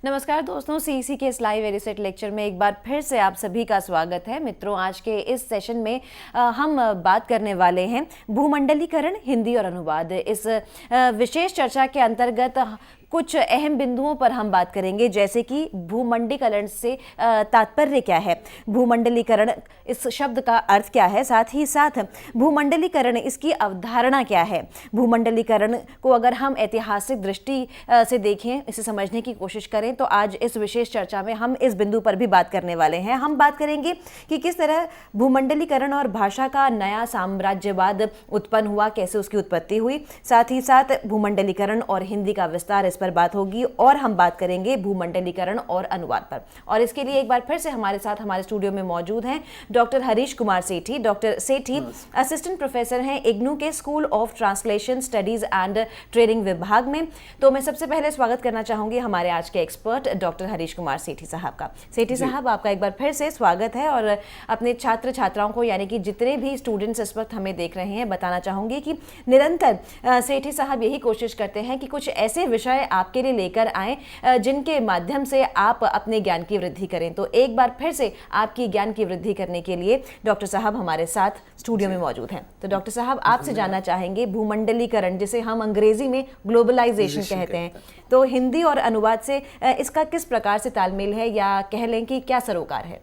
नमस्कार दोस्तों, सीईसी के इस लाइव एडिसेट लेक्चर में एक बार फिर से आप सभी का स्वागत है। मित्रों, आज के इस सेशन में हम बात करने वाले हैं भूमंडलीकरण, हिंदी और अनुवाद। इस विशेष चर्चा के अंतर्गत कुछ अहम बिंदुओं पर हम बात करेंगे, जैसे कि भूमंडलीकरण से तात्पर्य क्या है, भूमंडलीकरण इस शब्द का अर्थ क्या है, साथ ही साथ भूमंडलीकरण इसकी अवधारणा क्या है। भूमंडलीकरण को अगर हम ऐतिहासिक दृष्टि से देखें, इसे समझने की कोशिश करें, तो आज इस विशेष चर्चा में हम इस बिंदु पर भी बात करने वाले हैं। हम बात करेंगे कि किस तरह भूमंडलीकरण और भाषा का नया साम्राज्यवाद उत्पन्न हुआ, कैसे उसकी उत्पत्ति हुई। साथ ही साथ भूमंडलीकरण और हिंदी का विस्तार, इस पर बात होगी। और हम बात करेंगे भूमंडलीकरण और अनुवाद पर। और इसके लिए एक बार फिर से हमारे साथ हमारे स्टूडियो में मौजूद हैं डॉक्टर हरीश कुमार सेठी। डॉक्टर सेठी असिस्टेंट प्रोफेसर हैं इग्नू के school of translation studies and training विभाग में। तो मैं सबसे पहले स्वागत करना चाहूंगी हमारे आज के एक्सपर्ट डॉक्टर हरीश कुमार सेठी साहब का। सेठी साहब, आपका एक बार फिर से स्वागत है। और अपने छात्र छात्राओं को, यानी कि जितने भी स्टूडेंट्स इस वक्त हमें देख रहे हैं, बताना चाहूंगी कि निरंतर सेठी साहब यही कोशिश करते हैं कि कुछ ऐसे विषय आपके लिए लेकर आए जिनके माध्यम से आप अपने ज्ञान की वृद्धि करें। तो एक बार फिर से आपकी ज्ञान की वृद्धि करने के लिए डॉक्टर साहब हमारे साथ स्टूडियो में मौजूद हैं। तो डॉक्टर साहब, आपसे जानना चाहेंगे भूमंडलीकरण, जिसे हम अंग्रेजी में ग्लोबलाइजेशन कहते हैं, तो हिंदी और अनुवाद से इसका किस प्रकार से तालमेल है, या कह लें कि क्या सरोकार है?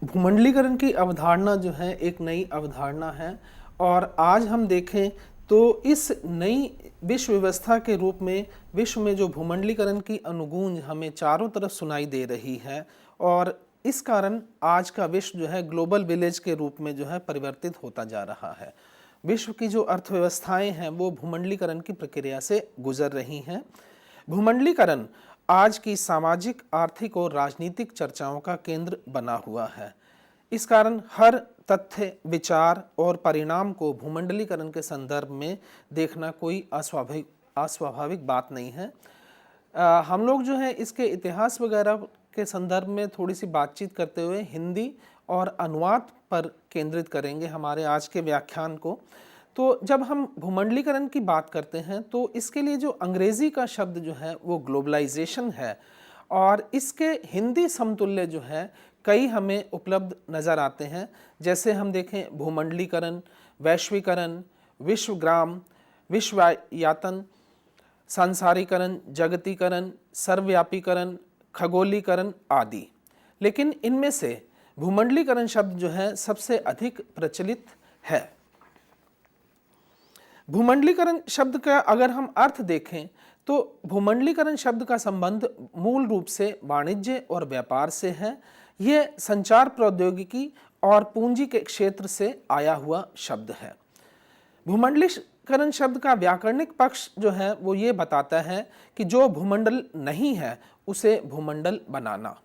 भूमंडलीकरण की अवधारणा जो है एक नई अवधारणा है, और आज हम देखें तो इस नई विश्व व्यवस्था के रूप में विश्व में जो भूमंडलीकरण की अनुगूंज हमें चारों तरफ सुनाई दे रही है, और इस कारण आज का विश्व जो है ग्लोबल विलेज के रूप में जो है परिवर्तित होता जा रहा है। विश्व की जो अर्थव्यवस्थाएं हैं वो भूमंडलीकरण की प्रक्रिया से गुजर रही हैं। भूमंडलीकरण आज की सामाजिक, आर्थिक और राजनीतिक चर्चाओं का केंद्र बना हुआ है। इस कारण हर तथ्य, विचार और परिणाम को भूमंडलीकरण के संदर्भ में देखना कोई अस्वाभाविक बात नहीं है। हम लोग जो है इसके इतिहास वगैरह के संदर्भ में थोड़ी सी बातचीत करते हुए हिंदी और अनुवाद पर केंद्रित करेंगे हमारे आज के व्याख्यान को। तो जब हम भूमंडलीकरण की बात करते हैं तो इसके लिए जो अंग्रेजी का शब्द जो है वो ग्लोबलाइजेशन है, और इसके हिंदी समतुल्य जो है कई हमें उपलब्ध नज़र आते हैं। जैसे हम देखें भूमंडलीकरण, वैश्वीकरण, विश्वग्राम, विश्वयातन, सांसारीकरण, जगतीकरण, सर्वव्यापीकरण, खगोलीकरण आदि। लेकिन इनमें से भूमंडलीकरण शब्द जो है सबसे अधिक प्रचलित है। भूमंडलीकरण शब्द का अगर हम अर्थ देखें तो भूमंडलीकरण शब्द का संबंध मूल रूप से वाणिज्य और व्यापार से है। यह संचार प्रौद्योगिकी और पूंजी के क्षेत्र से आया हुआ शब्द है। भूमंडलीकरण शब्द का व्याकरणिक पक्ष जो है वो ये बताता है कि जो भूमंडल नहीं है उसे भूमंडल बनाना।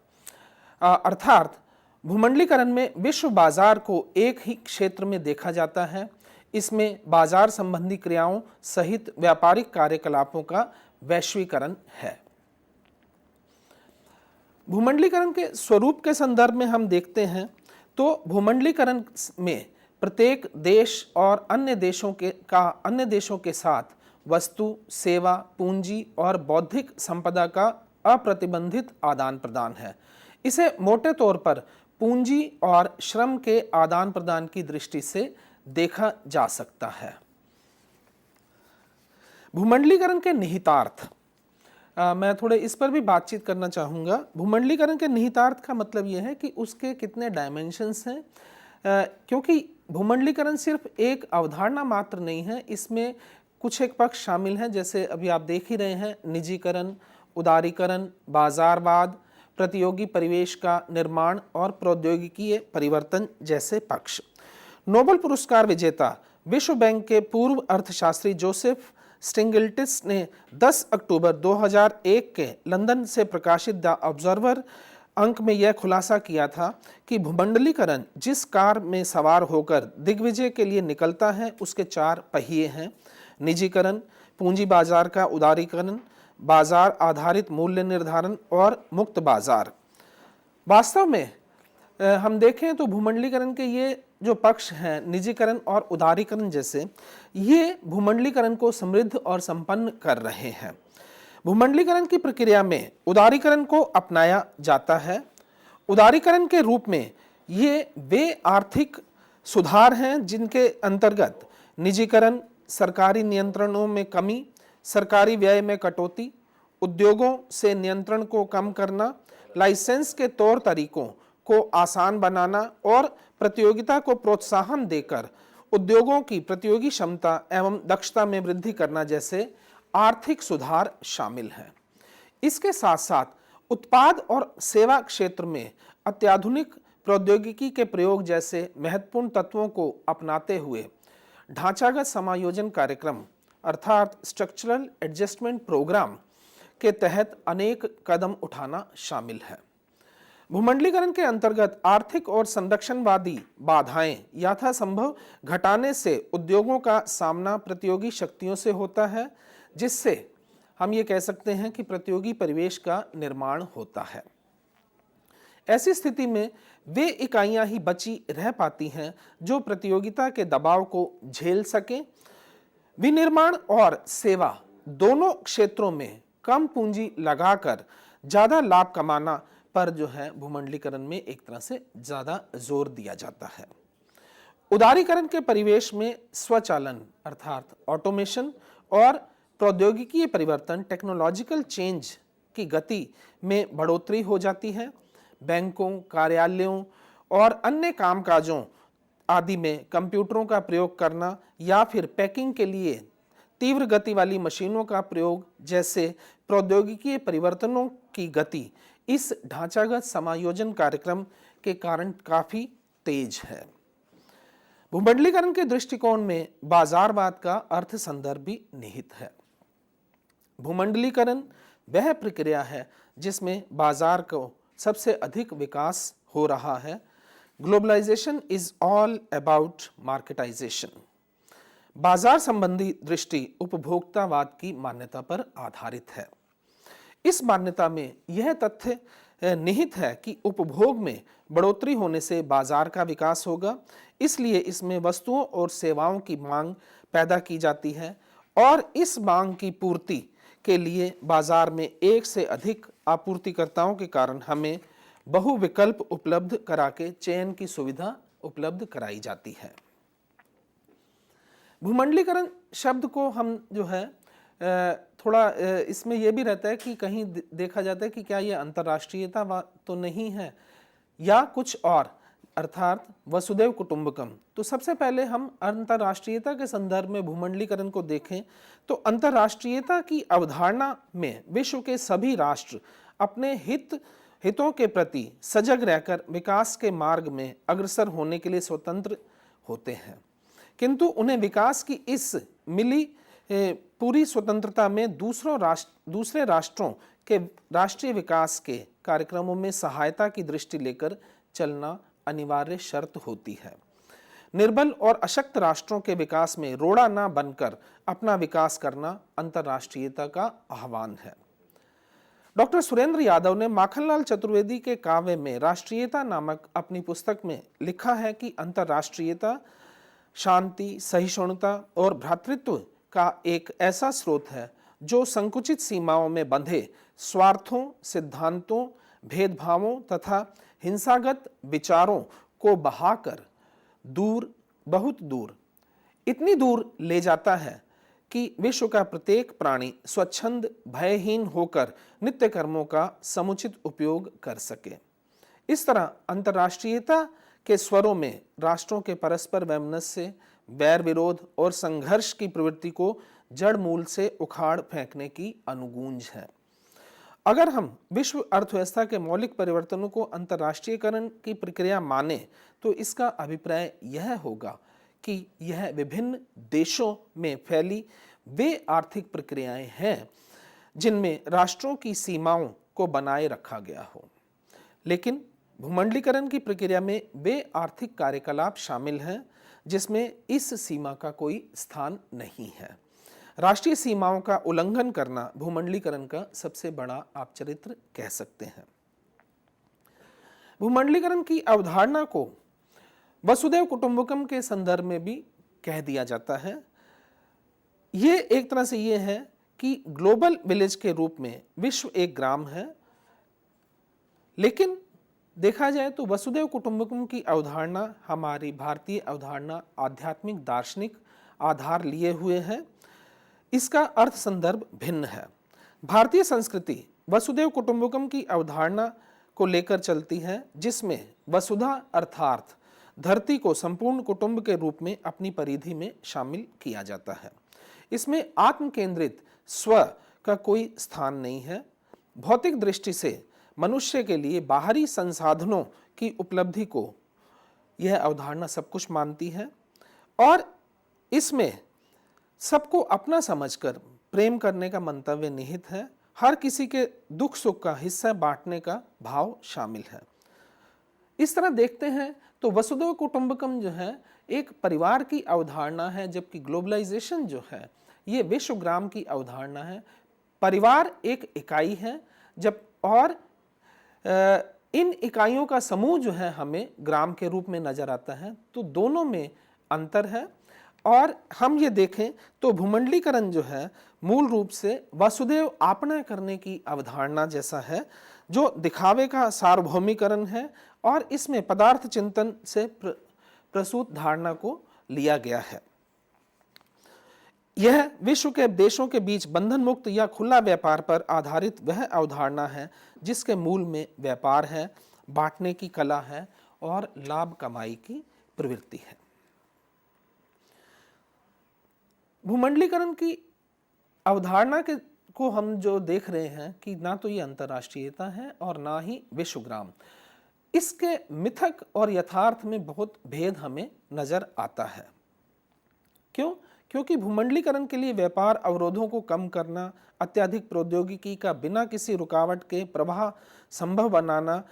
अर्थात भूमंडलीकरण में विश्व बाजार को एक ही क्षेत्र में देखा जाता है। इसमें बाजार संबंधी क्रियाओं सहित व्यापारिक कार्यकलापों का वैश्वीकरण है। भूमंडलीकरण के स्वरूप के संदर्भ में हम देखते हैं तो भूमंडलीकरण में प्रत्येक देश और अन्य देशों के साथ वस्तु, सेवा, पूंजी और बौद्धिक संपदा का अप्रतिबंधित आदान प्रदान है। इसे मोटे तौर पर पूंजी और श्रम के आदान प्रदान की दृष्टि से देखा जा सकता है। भूमंडलीकरण के निहितार्थ, मैं थोड़े इस पर भी बातचीत करना चाहूँगा। भूमंडलीकरण के निहितार्थ का मतलब यह है कि उसके कितने डायमेंशंस हैं, क्योंकि भूमंडलीकरण सिर्फ एक अवधारणा मात्र नहीं है, इसमें कुछ एक पक्ष शामिल हैं, जैसे अभी आप देख ही रहे हैं, निजीकरण, उदारीकरण, बाजारवाद, प्रतियोगी परिवेश का निर्माण और प्रौद्योगिकीय परिवर्तन जैसे पक्ष। नोबेल पुरस्कार विजेता विश्व बैंक के पूर्व अर्थशास्त्री जोसेफ स्टिग्लिट्ज़ ने 10 अक्टूबर 2001 के लंदन से प्रकाशित द ऑब्जर्वर अंक में यह खुलासा किया था कि भूमंडलीकरण जिस कार में सवार होकर दिग्विजय के लिए निकलता है उसके 4 पहिए हैं: निजीकरण, पूंजी बाजार का उदारीकरण, बाजार आधारित मूल्य निर्धारण और मुक्त बाजार। वास्तव में हम देखें तो भूमंडलीकरण के ये जो पक्ष हैं, निजीकरण और उदारीकरण जैसे, ये भूमंडलीकरण को समृद्ध और संपन्न कर रहे हैं। भूमंडलीकरण की प्रक्रिया में उदारीकरण को अपनाया जाता है। उदारीकरण के रूप में ये वे आर्थिक सुधार हैं जिनके अंतर्गत निजीकरण, सरकारी नियंत्रणों में कमी, सरकारी व्यय में कटौती, उद्योगों से नियंत्रण को कम करना, लाइसेंस के तौर तरीकों को आसान बनाना और प्रतियोगिता को प्रोत्साहन देकर उद्योगों की प्रतियोगी क्षमता एवं दक्षता में वृद्धि करना जैसे आर्थिक सुधार शामिल हैं। इसके साथ साथ उत्पाद और सेवा क्षेत्र में अत्याधुनिक प्रौद्योगिकी के प्रयोग जैसे महत्वपूर्ण तत्वों को अपनाते हुए ढांचागत समायोजन कार्यक्रम अर्थात स्ट्रक्चरल एडजस्टमेंट प्रोग्राम के तहत अनेक कदम उठाना शामिल है। भूमंडलीकरण के अंतर्गत आर्थिक और संरक्षणवादी बाधाएं यथासंभव घटाने से उद्योगों का सामना प्रतियोगी शक्तियों से होता है, जिससे हम ये कह सकते हैं कि प्रतियोगी परिवेश का निर्माण होता है। ऐसी स्थिति में वे इकाइयां ही बची रह पाती हैं जो प्रतियोगिता के दबाव को झेल सकें। विनिर्माण और सेवा दोनों क्षेत्रों में कम पूंजी लगाकर ज्यादा लाभ कमाना पर जो है भूमंडलीकरण में एक तरह से ज्यादा जोर दिया जाता है। उदारीकरण के परिवेश में स्वचालन अर्थात ऑटोमेशन और प्रौद्योगिकी परिवर्तन टेक्नोलॉजिकल चेंज की गति में बढ़ोतरी हो जाती है। बैंकों, कार्यालयों और अन्य कामकाजों आदि में कंप्यूटरों का प्रयोग करना या फिर पैकिंग के लिए तीव्र गति वाली मशीनों का प्रयोग जैसे प्रौद्योगिकी परिवर्तनों की गति इस ढांचागत समायोजन कार्यक्रम के कारण काफी तेज है। भूमंडलीकरण के दृष्टिकोण में बाजारवाद का अर्थ संदर्भ भी निहित है। भूमंडलीकरण वह प्रक्रिया है जिसमें बाजार को सबसे अधिक विकास हो रहा है। Globalisation is all about marketisation. बाजार संबंधी दृष्टि उपभोक्तावाद की मान्यता पर आधारित है। इस मान्यता में यह तथ्य निहित है कि उपभोग में बढ़ोतरी होने से बाजार का विकास होगा, इसलिए इसमें वस्तुओं और सेवाओं की मांग पैदा की जाती है और इस मांग की पूर्ति के लिए बाजार में एक से अधिक आपूर्तिकर्ताओं के कारण हमें बहुविकल्प उपलब्ध करा के चयन की सुविधा उपलब्ध कराई जाती है। भूमंडलीकरण शब्द को हम जो है थोड़ा इसमें यह भी रहता है कि कहीं देखा जाता है कि क्या यह अंतर्राष्ट्रीयता तो नहीं है या कुछ और अर्थात वसुदैव कुटुंबकम। तो सबसे पहले हम अंतर्राष्ट्रीयता के संदर्भ में भूमंडलीकरण को देखें तो अंतर्राष्ट्रीयता की अवधारणा में विश्व के सभी राष्ट्र अपने हितों के प्रति सजग रहकर विकास के मार्ग में अग्रसर होने के लिए स्वतंत्र होते हैं, किंतु उन्हें विकास की इस मिली पूरी स्वतंत्रता में दूसरे राष्ट्रों के राष्ट्रीय विकास के कार्यक्रमों में सहायता की दृष्टि लेकर चलना अनिवार्य शर्त होती है। निर्बल और अशक्त राष्ट्रों के विकास में रोड़ा ना बनकर अपना विकास करना अंतर्राष्ट्रीयता का आह्वान है। डॉक्टर सुरेंद्र यादव ने माखनलाल चतुर्वेदी के काव्य में राष्ट्रीयता नामक अपनी पुस्तक में लिखा है कि अंतर्राष्ट्रीयता शांति, सहिष्णुता और भ्रातृत्व का एक ऐसा स्रोत है जो संकुचित सीमाओं में बंधे स्वार्थों, सिद्धांतों, भेदभावों तथा हिंसागत विचारों को बहाकर बहुत दूर, इतनी दूर ले जाता है कि विश्व का प्रत्येक प्राणी स्वच्छंद भयहीन होकर नित्य कर्मों का समुचित उपयोग कर सके। इस तरह अंतर्राष्ट्रीयता के स्वरों में राष्ट्रों के परस्पर वैमनस्य, वैर विरोध और संघर्ष की प्रवृत्ति को जड़ मूल से उखाड़ फेंकने की अनुगूंज है। अगर हम विश्व अर्थव्यवस्था के मौलिक परिवर्तनों को अंतर्राष्ट्रीयकरण की प्रक्रिया माने तो इसका अभिप्राय यह होगा कि यह विभिन्न देशों में फैली वे आर्थिक प्रक्रियाएं हैं जिनमें राष्ट्रों की सीमाओं को बनाए रखा गया हो, लेकिन भूमंडलीकरण की प्रक्रिया में वे आर्थिक कार्यकलाप शामिल हैं जिसमें इस सीमा का कोई स्थान नहीं है। राष्ट्रीय सीमाओं का उल्लंघन करना भूमंडलीकरण का सबसे बड़ा आप चरित्र कह सकते हैं। भूमंडलीकरण की अवधारणा को वसुदैव कुटुंबकम के संदर्भ में भी कह दिया जाता है। ये एक तरह से ये है कि ग्लोबल विलेज के रूप में विश्व एक ग्राम है, लेकिन देखा जाए तो वसुधैव कुटुंबकम की अवधारणा हमारी भारतीय अवधारणा आध्यात्मिक दार्शनिक आधार लिए हुए है। इसका अर्थ संदर्भ भिन्न है। भारतीय संस्कृति वसुधैव कुटुंबकम की अवधारणा को लेकर चलती है, जिसमें वसुधा अर्थात धरती को संपूर्ण कुटुंब के रूप में अपनी परिधि में शामिल किया जाता है। इसमें आत्म केंद्रित स्व का कोई स्थान नहीं है। भौतिक दृष्टि से मनुष्य के लिए बाहरी संसाधनों की उपलब्धि को यह अवधारणा सब कुछ मानती है और इसमें सबको अपना समझकर प्रेम करने का मंतव्य निहित है। हर किसी के दुख सुख का हिस्सा बांटने का भाव शामिल है। इस तरह देखते हैं तो वसुधैव कुटुंबकम जो है एक परिवार की अवधारणा है, जबकि ग्लोबलाइजेशन जो है ये विश्वग्राम की अवधारणा है। परिवार एक इकाई है जब और इन इकाइयों का समूह जो है हमें ग्राम के रूप में नजर आता है, तो दोनों में अंतर है। और हम ये देखें तो भूमंडलीकरण जो है मूल रूप से वसुधैव आपना करने की अवधारणा जैसा है, जो दिखावे का सार्वभौमिकरण है और इसमें पदार्थ चिंतन से प्रसूत धारणा को लिया गया है। यह विश्व के देशों के बीच बंधन मुक्त या खुला व्यापार पर आधारित वह अवधारणा है जिसके मूल में व्यापार है, बांटने की कला है और लाभ कमाई की प्रवृत्ति है। भूमंडलीकरण की अवधारणा को हम जो देख रहे हैं कि ना तो ये अंतर्राष्ट्रीयता है और ना ही विश्वग्राम, इसके मिथक और यथार्थ में बहुत भेद हमें नजर आता है। क्यों? क्योंकि भूमंडलीकरण के लिए व्यापार अवरोधों को कम करना, अत्यधिक प्रौद्योगिकी का बिना किसी रुकावट के प्रवाह संभव बनाना,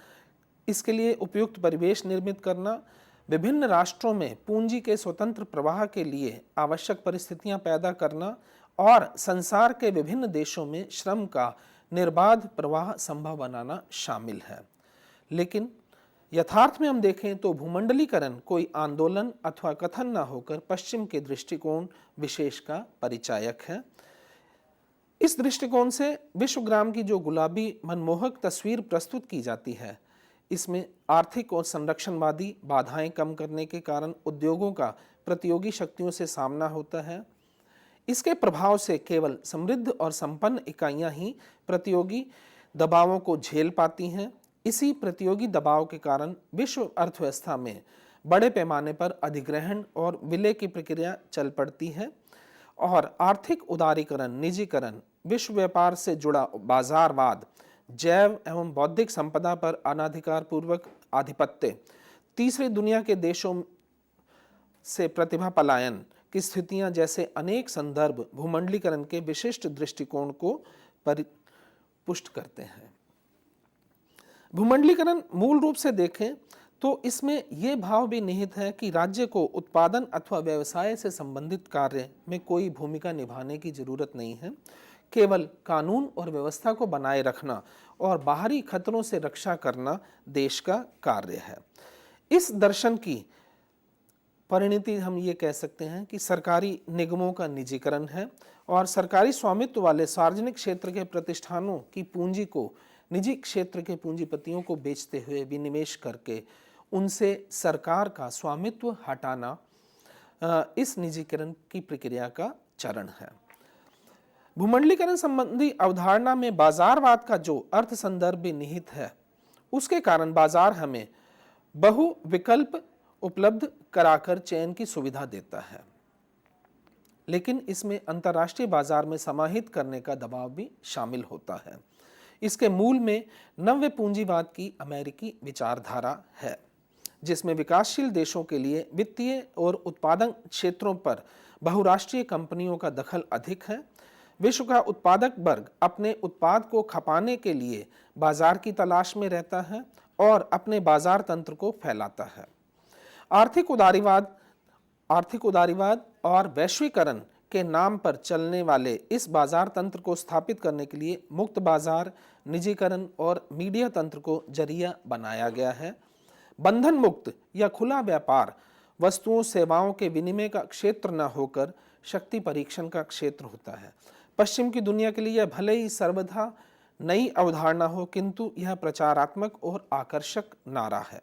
इसके लिए उपयुक्त परिवेश निर्मित करना, विभिन्न राष्ट्रों में पूंजी के स्वतंत्र प्रवाह के लिए आवश्यक परिस्थितियां पैदा करना और संसार के विभिन्न देशों में श्रम का निर्बाध प्रवाह संभव बनाना शामिल है। लेकिन यथार्थ में हम देखें तो भूमंडलीकरण कोई आंदोलन अथवा कथन न होकर पश्चिम के दृष्टिकोण विशेष का परिचायक है। इस दृष्टिकोण से विश्वग्राम की जो गुलाबी मनमोहक तस्वीर प्रस्तुत की जाती है, इसमें आर्थिक और संरक्षणवादी बाधाएं कम करने के कारण उद्योगों का प्रतियोगी शक्तियों से सामना होता है। इसके प्रभाव से केवल समृद्ध और संपन्न इकाइयां ही प्रतियोगी दबावों को झेल पाती हैं। इसी प्रतियोगी दबाव के कारण विश्व अर्थव्यवस्था में बड़े पैमाने पर अधिग्रहण और विलय की प्रक्रिया चल पड़ती है और आर्थिक उदारीकरण, निजीकरण, विश्व व्यापार से जुड़ा बाजारवाद, जैव एवं बौद्धिक संपदा पर अनाधिकार पूर्वक आधिपत्य, तीसरी दुनिया के देशों से प्रतिभा पलायन की स्थितियां जैसे अनेक संदर्भ भूमंडलीकरण के विशिष्ट दृष्टिकोण को पुष्ट करते हैं। भूमंडलीकरण मूल रूप से देखें तो इसमें यह भाव भी निहित है कि राज्य को उत्पादन अथवा व्यवसाय से संबंधित कार्य में कोई भूमिका निभाने की जरूरत नहीं है। केवल कानून और व्यवस्था को बनाए रखना और बाहरी खतरों से रक्षा करना देश का कार्य है। इस दर्शन की परिणति हम ये कह सकते हैं कि सरकारी निगमों का निजीकरण है और सरकारी स्वामित्व वाले सार्वजनिक क्षेत्र के प्रतिष्ठानों की पूंजी को निजी क्षेत्र के पूंजीपतियों को बेचते हुए विनिवेश करके उनसे सरकार का स्वामित्व हटाना इस निजीकरण की प्रक्रिया का चरण है। भूमंडलीकरण संबंधी अवधारणा में बाजारवाद का जो अर्थ संदर्भ भी निहित है, उसके कारण बाजार हमें बहु विकल्प उपलब्ध कराकर चयन की सुविधा देता है, लेकिन इसमें अंतर्राष्ट्रीय बाजार में समाहित करने का दबाव भी शामिल होता है। इसके मूल में नव्य पूंजीवाद की अमेरिकी विचारधारा है, जिसमें विकासशील देशों के लिए वित्तीय और उत्पादन क्षेत्रों पर बहुराष्ट्रीय कंपनियों का दखल अधिक है। विश्व का उत्पादक वर्ग अपने उत्पाद को खपाने के लिए बाजार की तलाश में रहता है और अपने बाजार तंत्र को फैलाता है। आर्थिक उदारीवाद और वैश्वीकरण के नाम पर चलने वाले इस बाजार तंत्र को स्थापित करने के लिए मुक्त बाजार, निजीकरण और मीडिया तंत्र को जरिया बनाया गया है। बंधन मुक्त या खुला व्यापार वस्तुओं सेवाओं के विनिमय का क्षेत्र न होकर शक्ति परीक्षण का क्षेत्र होता है। पश्चिम की दुनिया के लिए यह भले ही सर्वथा नई अवधारणा हो, किंतु यह प्रचारात्मक और आकर्षक नारा है।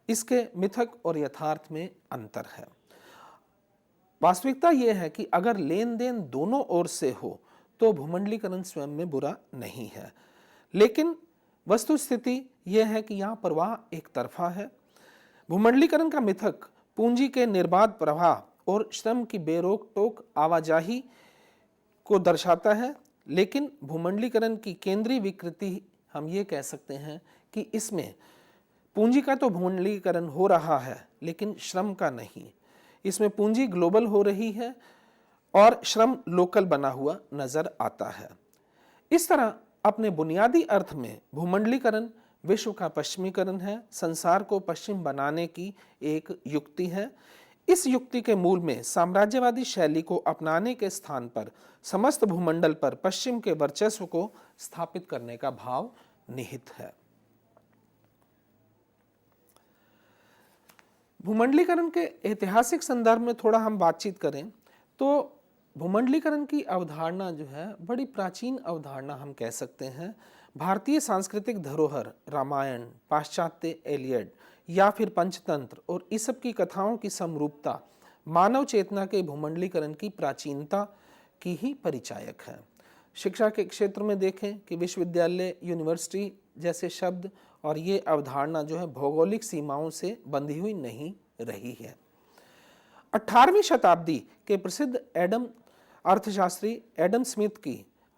इसके मिथक और यथार्थ में अंतर है। वास्तविकता यह है कि अगर लेन देन दोनों ओर से हो तो भूमंडलीकरण स्वयं में बुरा नहीं है, लेकिन वस्तुस्थिति यह है कि यहाँ प्रवाह एक तरफा है। भूमंडलीकरण का मिथक पूंजी के निर्बाध प्रवाह और श्रम की बेरोक टोक आवाजाही को दर्शाता है, लेकिन भूमंडलीकरण की केंद्रीय विकृति हम ये कह सकते हैं कि इसमें पूंजी का तो भूमंडलीकरण हो रहा है, लेकिन श्रम का नहीं। इसमें पूंजी ग्लोबल हो रही है और श्रम लोकल बना हुआ नजर आता है। इस तरह अपने बुनियादी अर्थ में भूमंडलीकरण विश्व का पश्चिमीकरण है, संसार को पश्चिम बनाने की एक युक्ति है। इस युक्ति के मूल में साम्राज्यवादी शैली को अपनाने के स्थान पर समस्त भूमंडल पर पश्चिम के वर्चस्व को स्थापित करने का भाव निहित है। भूमंडलीकरण के ऐतिहासिक संदर्भ में थोड़ा हम बातचीत करें तो भूमंडलीकरण की अवधारणा जो है बड़ी प्राचीन अवधारणा हम कह सकते हैं। भारतीय सांस्कृतिक धरोहर रामायण, पाश्चात्य एलियड या फिर पंचतंत्र और इस सब की कथाओं की समरूपता मानव चेतना के भूमंडलीकरण की प्राचीनता की ही परिचायक है। शिक्षा के क्षेत्र में देखें कि विश्वविद्यालय, यूनिवर्सिटी जैसे शब्द और ये अवधारणा जो है भौगोलिक सीमाओं से बंधी हुई नहीं रही है। 18वीं शताब्दी के प्रसिद्ध अर्थशास्त्री एडम स्मिथ की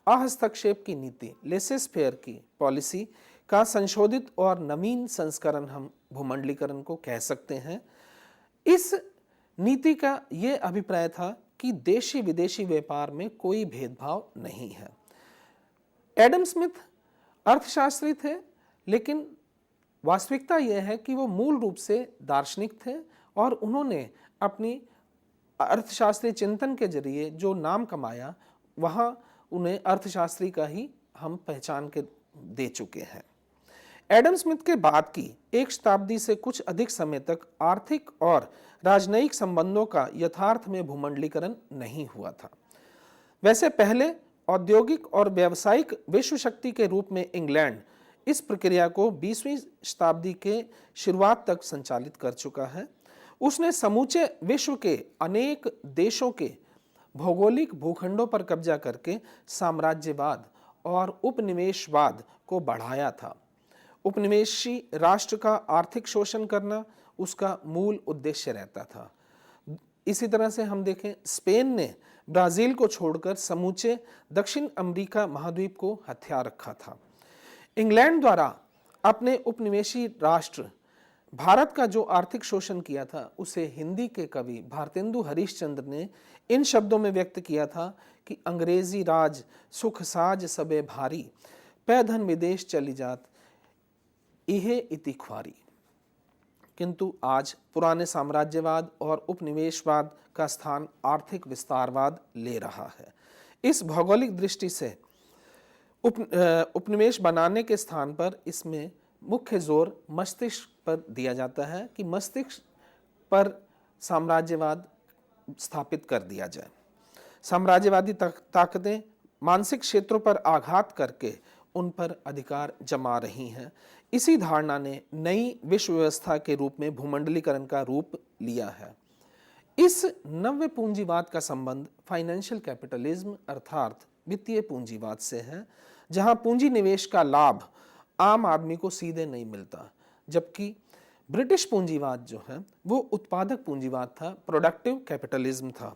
अहस्तक्षेप की नीति, लेसेस फेयर की पॉलिसी का संशोधित और नवीन संस्करण हम भूमंडलीकरण को कह सकते हैं। इस नीति का यह अभिप्राय था कि देशी विदेशी व्यापार में कोई भेदभाव नहीं है। एडम स्मिथ अर्थशास्त्री थे, लेकिन वास्तविकता यह है कि वो मूल रूप से दार्शनिक थे और उन्होंने अपनी अर्थशास्त्रीय चिंतन के जरिए जो नाम कमाया, वहाँ उन्हें अर्थशास्त्री का ही हम पहचान के दे चुके हैं। एडम स्मिथ के बाद की एक शताब्दी से कुछ अधिक समय तक आर्थिक और राजनयिक संबंधों का यथार्थ में भूमंडलीकरण नहीं हुआ था। वैसे पहले औद्योगिक और व्यावसायिक विश्व शक्ति के रूप में इंग्लैंड इस प्रक्रिया को 20वीं शताब्दी के शुरुआत तक संचालित कर चुका है। उसने समूचे विश्व के अनेक देशों के भौगोलिक भूखंडों पर कब्जा करके साम्राज्यवाद और उपनिवेशवाद को बढ़ाया था। उपनिवेशी राष्ट्र का आर्थिक शोषण करना उसका मूल उद्देश्य रहता था। इसी तरह से हम देखें, स्पेन ने ब्राजील को छोड़कर समूचे दक्षिण अमेरिका महाद्वीप को हथिया रखा था। इंग्लैंड द्वारा अपने उपनिवेशी राष्ट्र भारत का जो आर्थिक शोषण किया था, उसे हिंदी के कवि भारतेंदु हरिश्चंद्र ने इन शब्दों में व्यक्त किया था कि अंग्रेजी राज सुख साज सबे भारी, पै धन विदेश चली जात इहे इति ख्वारी। किंतु आज पुराने साम्राज्यवाद और उपनिवेशवाद का स्थान आर्थिक विस्तारवाद ले रहा है। इस भौगोलिक दृष्टि से उपनिवेश बनाने के स्थान पर इसमें मुख्य जोर मस्तिष्क पर दिया जाता है कि मस्तिष्क पर साम्राज्यवाद स्थापित कर दिया जाए। साम्राज्यवादी ताकतें मानसिक क्षेत्रों पर आघात करके उन पर अधिकार जमा रही हैं। इसी धारणा ने नई विश्व व्यवस्था के रूप में भूमंडलीकरण का रूप लिया है। इस नव्य पूंजीवाद का संबंध फाइनेंशियल कैपिटलिज्म अर्थात वित्तीय पूंजीवाद से है, जहां पूंजी निवेश का लाभ आम आदमी को सीधे नहीं मिलता, जबकि ब्रिटिश पूंजीवाद जो है वो उत्पादक पूंजीवाद था, प्रोडक्टिव कैपिटलिज्म था,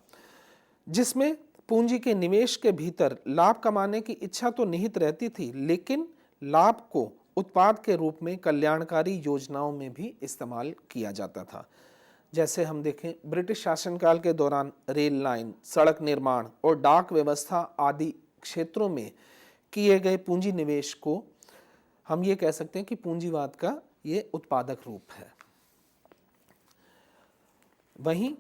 जिसमें पूंजी के निवेश के भीतर लाभ कमाने की इच्छा तो निहित रहती थी, लेकिन लाभ को उत्पाद के रूप में कल्याणकारी योजनाओं में भी इस्तेमाल किया जाता था। जैसे हम देखें, ब्रिटिश शासनकाल के दौरान रेल लाइन, सड़क निर्माण और डाक व्यवस्था आदि क्षेत्रों में किए गए पूंजी निवेश को हम ये कह सकते हैं कि पूंजीवाद का ये उत्पादक रूप है। वहीं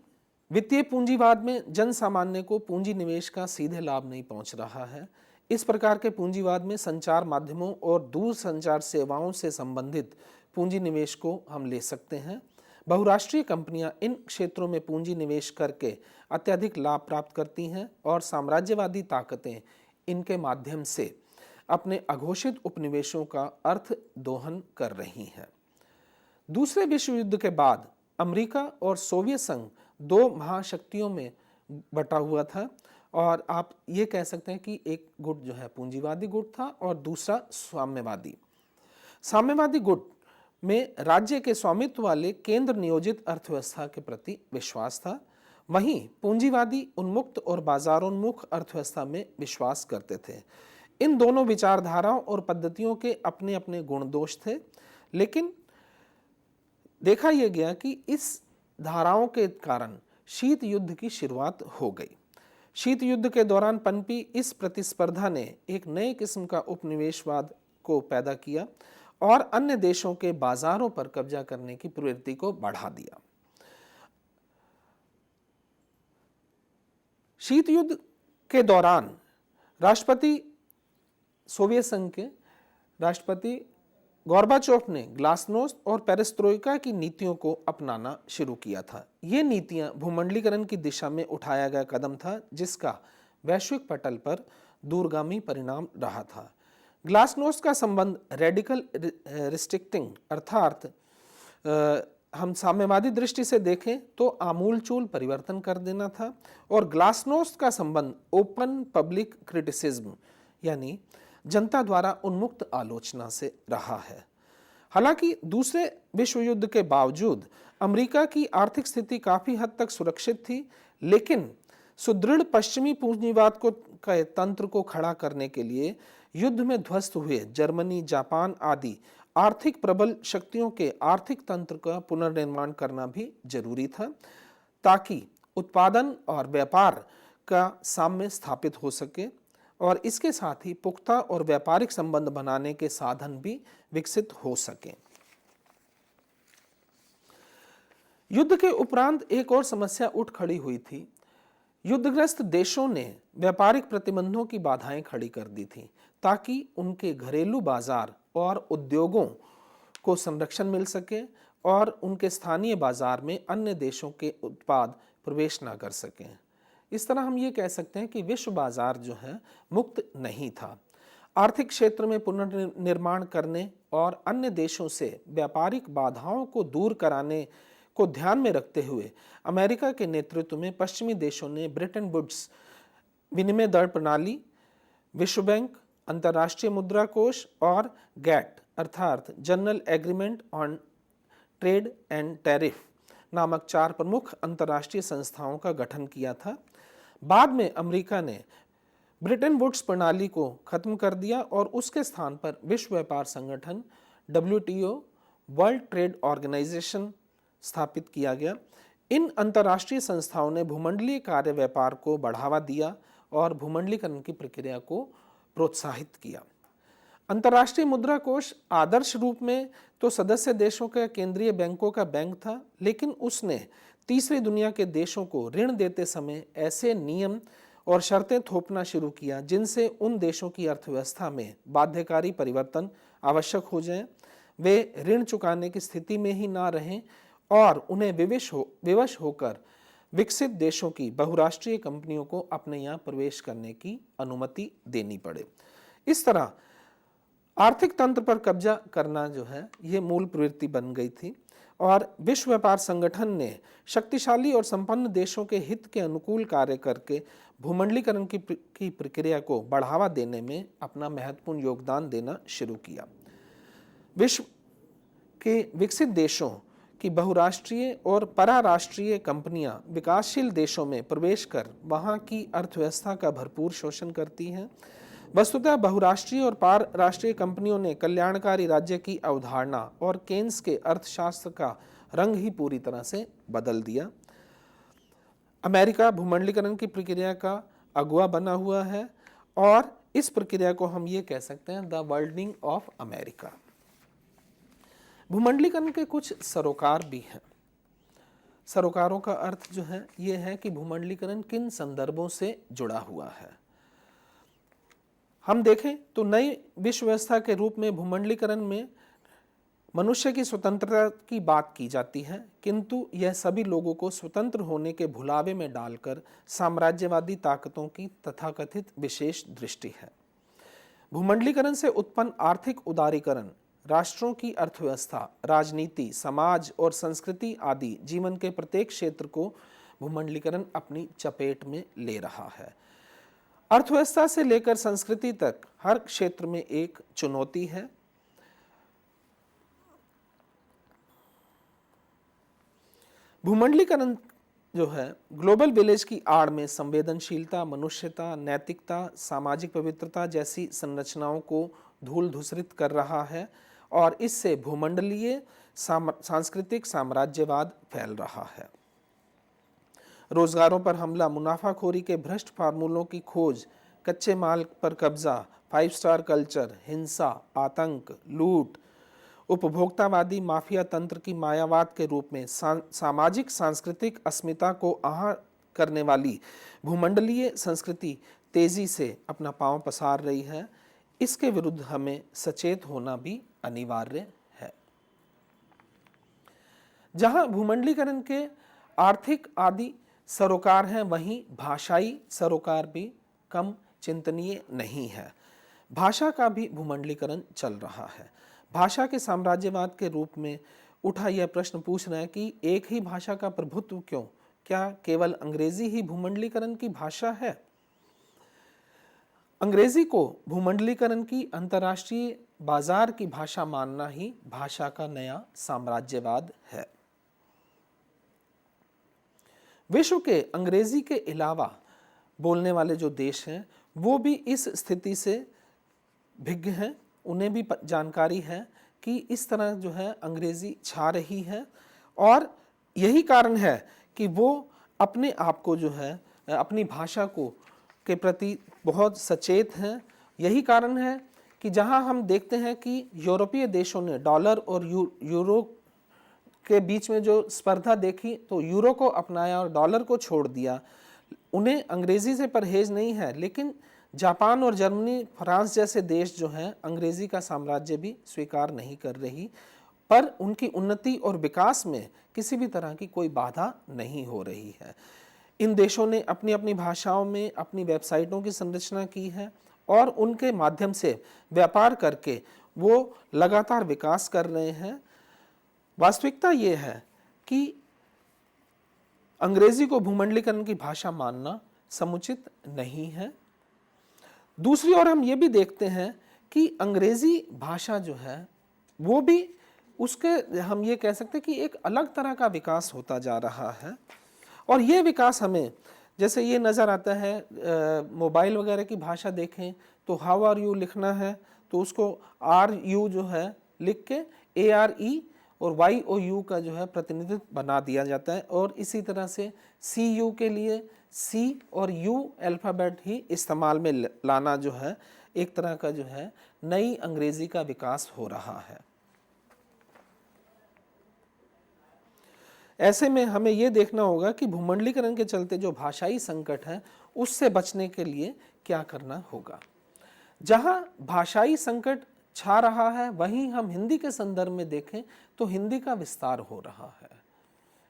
वित्तीय पूंजीवाद में जन सामान्य को पूंजी निवेश का सीधे लाभ नहीं पहुंच रहा है। इस प्रकार के पूंजीवाद में संचार माध्यमों और दूरसंचार सेवाओं से संबंधित पूंजी निवेश को हम ले सकते हैं। बहुराष्ट्रीय कंपनियां इन क्षेत्रों में पूंजी निवेश करके अत्यधिक लाभ प्राप्त करती हैं और साम्राज्यवादी ताकतें इनके माध्यम से अपने अघोषित उपनिवेशों का अर्थ दोहन कर रही हैं। दूसरे विश्व युद्ध के बाद अमेरिका और सोवियत संघ दो महाशक्तियों में बटा हुआ था और आप ये कह सकते हैं कि एक गुट जो है पूंजीवादी गुट था और दूसरा साम्यवादी गुट में राज्य के स्वामित्व वाले केंद्र नियोजित अर्थव्यवस्था के प्रति विश्वास था। वहीं पूंजीवादी उन्मुक्त और बाजारोन्मुख अर्थव्यवस्था में विश्वास करते थे। इन दोनों विचारधाराओं और पद्धतियों के अपने अपने गुण दोष थे, लेकिन देखा यह गया कि इस धाराओं के कारण शीत युद्ध की शुरुआत हो गई। शीत युद्ध के दौरान पनपी इस प्रतिस्पर्धा ने एक नए किस्म का उपनिवेशवाद को पैदा किया और अन्य देशों के बाजारों पर कब्जा करने की प्रवृत्ति को बढ़ा दिया। शीत युद्ध के दौरान सोवियत संघ के राष्ट्रपति गोर्बाचोव ने ग्लासनोस्त और पेरेस्ट्रोइका की नीतियों को अपनाना शुरू किया था। ये नीतियां भूमंडलीकरण की दिशा में उठाया गया कदम था, जिसका वैश्विक पटल पर दूरगामी परिणाम रहा था। ग्लासनोस्त का संबंध रेडिकल रिस्ट्रिक्टिंग अर्थात हम साम्यवादी दृष्टि से देखें तो आमूलचूल परिवर्तन कर देना था, और ग्लासनोस्त का संबंध ओपन पब्लिक क्रिटिसिज्म यानी जनता द्वारा उन्मुक्त आलोचना से रहा है। हालांकि दूसरे विश्व युद्ध के बावजूद अमेरिका की आर्थिक स्थिति काफी हद तक सुरक्षित थी, लेकिन सुदृढ़ पश्चिमी पूंजीवाद के तंत्र को खड़ा करने के लिए युद्ध में ध्वस्त हुए जर्मनी, जापान आदि आर्थिक प्रबल शक्तियों के आर्थिक तंत्र का पुनर्निर्माण करना भी जरूरी था, ताकि उत्पादन और व्यापार का साम्य स्थापित हो सके और इसके साथ ही पुख्ता और व्यापारिक संबंध बनाने के साधन भी विकसित हो सके। युद्ध के उपरांत एक और समस्या उठ खड़ी हुई थी। युद्धग्रस्त देशों ने व्यापारिक प्रतिबंधों की बाधाएं खड़ी कर दी थी, ताकि उनके घरेलू बाजार और उद्योगों को संरक्षण मिल सके और उनके स्थानीय बाजार में अन्य देशों के उत्पाद प्रवेश ना कर सकें। इस तरह हम ये कह सकते हैं कि विश्व बाजार जो है मुक्त नहीं था। आर्थिक क्षेत्र में पुनर्निर्माण करने और अन्य देशों से व्यापारिक बाधाओं को दूर कराने को ध्यान में रखते हुए अमेरिका के नेतृत्व में पश्चिमी देशों ने ब्रेटन वुड्स विनिमय दर प्रणाली, विश्व बैंक, अंतर्राष्ट्रीय मुद्रा कोष और गैट अर्थात general agreement on trade and tariff नामक 4 प्रमुख अंतर्राष्ट्रीय संस्थाओं का गठन किया था। बाद में अमेरिका ने ब्रेटन वुड्स प्रणाली को खत्म कर दिया और उसके स्थान पर विश्व व्यापार संगठन WTO वर्ल्ड ट्रेड ऑर्गेनाइजेशन स्थापित किया गया। इन अंतर्राष्ट्रीय संस्थाओं ने भूमंडलीय कार्य व्यापार को बढ़ावा दिया और भूमंडलीकरण की प्रक्रिया को प्रोत्साहित किया। अंतर्राष्ट्रीय मुद्रा कोष आदर्श रूप में तो सदस्य देशों के केंद्रीय बैंकों का बैंक था, लेकिन उसने तीसरी दुनिया के देशों को ऋण देते समय ऐसे नियम और शर्तें थोपना शुरू किया जिनसे उन देशों की अर्थव्यवस्था में बाध्यकारी परिवर्तन आवश्यक हो जाए, वे ऋण चुकाने की स्थिति में ही ना रहें और उन्हें विवश होकर विकसित देशों की बहुराष्ट्रीय कंपनियों को अपने यहाँ प्रवेश करने की अनुमति देनी पड़े। इस तरह आर्थिक तंत्र पर कब्जा करना जो है ये मूल प्रवृत्ति बन गई थी और विश्व व्यापार संगठन ने शक्तिशाली और संपन्न देशों के हित के अनुकूल कार्य करके भूमंडलीकरण की प्रक्रिया को बढ़ावा देने में अपना महत्वपूर्ण योगदान देना शुरू किया। विश्व के विकसित देशों कि बहुराष्ट्रीय और पराराष्ट्रीय कंपनियां विकासशील देशों में प्रवेश कर वहां की अर्थव्यवस्था का भरपूर शोषण करती हैं। वस्तुतः बहुराष्ट्रीय और पारराष्ट्रीय कंपनियों ने कल्याणकारी राज्य की अवधारणा और केन्स के अर्थशास्त्र का रंग ही पूरी तरह से बदल दिया। अमेरिका भूमंडलीकरण की प्रक्रिया का अगुवा बना हुआ है और इस प्रक्रिया को हम ये कह सकते हैं द वर्ल्डनिंग ऑफ अमेरिका। भूमंडलीकरण के कुछ सरोकार भी हैं। सरोकारों का अर्थ जो है ये है कि भूमंडलीकरण किन संदर्भों से जुड़ा हुआ है। हम देखें तो नई विश्व व्यवस्था के रूप में भूमंडलीकरण में मनुष्य की स्वतंत्रता की बात की जाती है, किंतु यह सभी लोगों को स्वतंत्र होने के भुलावे में डालकर साम्राज्यवादी ताकतों की तथाकथित विशेष दृष्टि है। भूमंडलीकरण से उत्पन्न आर्थिक उदारीकरण राष्ट्रों की अर्थव्यवस्था, राजनीति, समाज और संस्कृति आदि जीवन के प्रत्येक क्षेत्र को भूमंडलीकरण अपनी चपेट में ले रहा है। अर्थव्यवस्था से लेकर संस्कृति तक हर क्षेत्र में एक चुनौती है। भूमंडलीकरण जो है ग्लोबल विलेज की आड़ में संवेदनशीलता, मनुष्यता, नैतिकता, सामाजिक पवित्रता जैसी संरचनाओं को धूल धूसरित कर रहा है और इससे भूमंडलीय सांस्कृतिक साम्राज्यवाद फैल रहा है। रोजगारों पर हमला, मुनाफाखोरी के भ्रष्ट फार्मूलों की खोज, कच्चे माल पर कब्जा, 5 स्टार कल्चर, हिंसा, आतंक, लूट, उपभोक्तावादी माफिया तंत्र की मायावाद के रूप में सामाजिक सांस्कृतिक अस्मिता को आहत करने वाली भूमंडलीय संस्कृति तेजी से अपना पांव पसार रही है। इसके विरुद्ध हमें सचेत होना भी अनिवार्य है। जहां भूमंडलीकरण के आर्थिक आदि सरोकार हैं, वहीं भाषाई सरोकार भी कम चिंतनीय नहीं है। भाषा का भी भूमंडलीकरण चल रहा है। भाषा के साम्राज्यवाद के रूप में उठा यह प्रश्न पूछ रहा है कि एक ही भाषा का प्रभुत्व क्यों? क्या केवल अंग्रेजी ही भूमंडलीकरण की भाषा है? अंग्रेजी को भूमंडलीकरण की अंतर्राष्ट्रीय बाजार की भाषा मानना ही भाषा का नया साम्राज्यवाद है। विश्व के अंग्रेजी के अलावा बोलने वाले जो देश हैं वो भी इस स्थिति से भिज्ञ हैं। उन्हें भी जानकारी है कि इस तरह जो है अंग्रेजी छा रही है और यही कारण है कि वो अपने आप को जो है अपनी भाषा को के प्रति बहुत सचेत हैं। यही कारण है कि जहां हम देखते हैं कि यूरोपीय देशों ने डॉलर और यूरो के बीच में जो स्पर्धा देखी तो यूरो को अपनाया और डॉलर को छोड़ दिया। उन्हें अंग्रेजी से परहेज नहीं है, लेकिन जापान और जर्मनी, फ्रांस जैसे देश जो हैं अंग्रेजी का साम्राज्य भी स्वीकार नहीं कर रही, पर उनकी उन्नति और विकास में किसी भी तरह की कोई बाधा नहीं हो रही है। इन देशों ने अपनी अपनी भाषाओं में अपनी वेबसाइटों की संरचना की है और उनके माध्यम से व्यापार करके वो लगातार विकास कर रहे हैं। वास्तविकता ये है कि अंग्रेजी को भूमंडलीकरण की भाषा मानना समुचित नहीं है। दूसरी ओर हम ये भी देखते हैं कि अंग्रेजी भाषा जो है वो भी उसके हम ये कह सकते हैं कि एक अलग तरह का विकास होता जा रहा है और ये विकास हमें जैसे ये नज़र आता है मोबाइल वगैरह की भाषा देखें तो हाउ आर यू लिखना है तो उसको आर यू जो है लिख के ARE और YOU का जो है प्रतिनिधित्व बना दिया जाता है और इसी तरह से CU के लिए C और U अल्फ़ाबेट ही इस्तेमाल में लाना जो है एक तरह का जो है नई अंग्रेजी का विकास हो रहा है। ऐसे में हमें ये देखना होगा कि भूमंडलीकरण के चलते जो भाषाई संकट है उससे बचने के लिए क्या करना होगा। जहां भाषाई संकट छा रहा है वहीं हम हिंदी के संदर्भ में देखें तो हिंदी का विस्तार हो रहा है।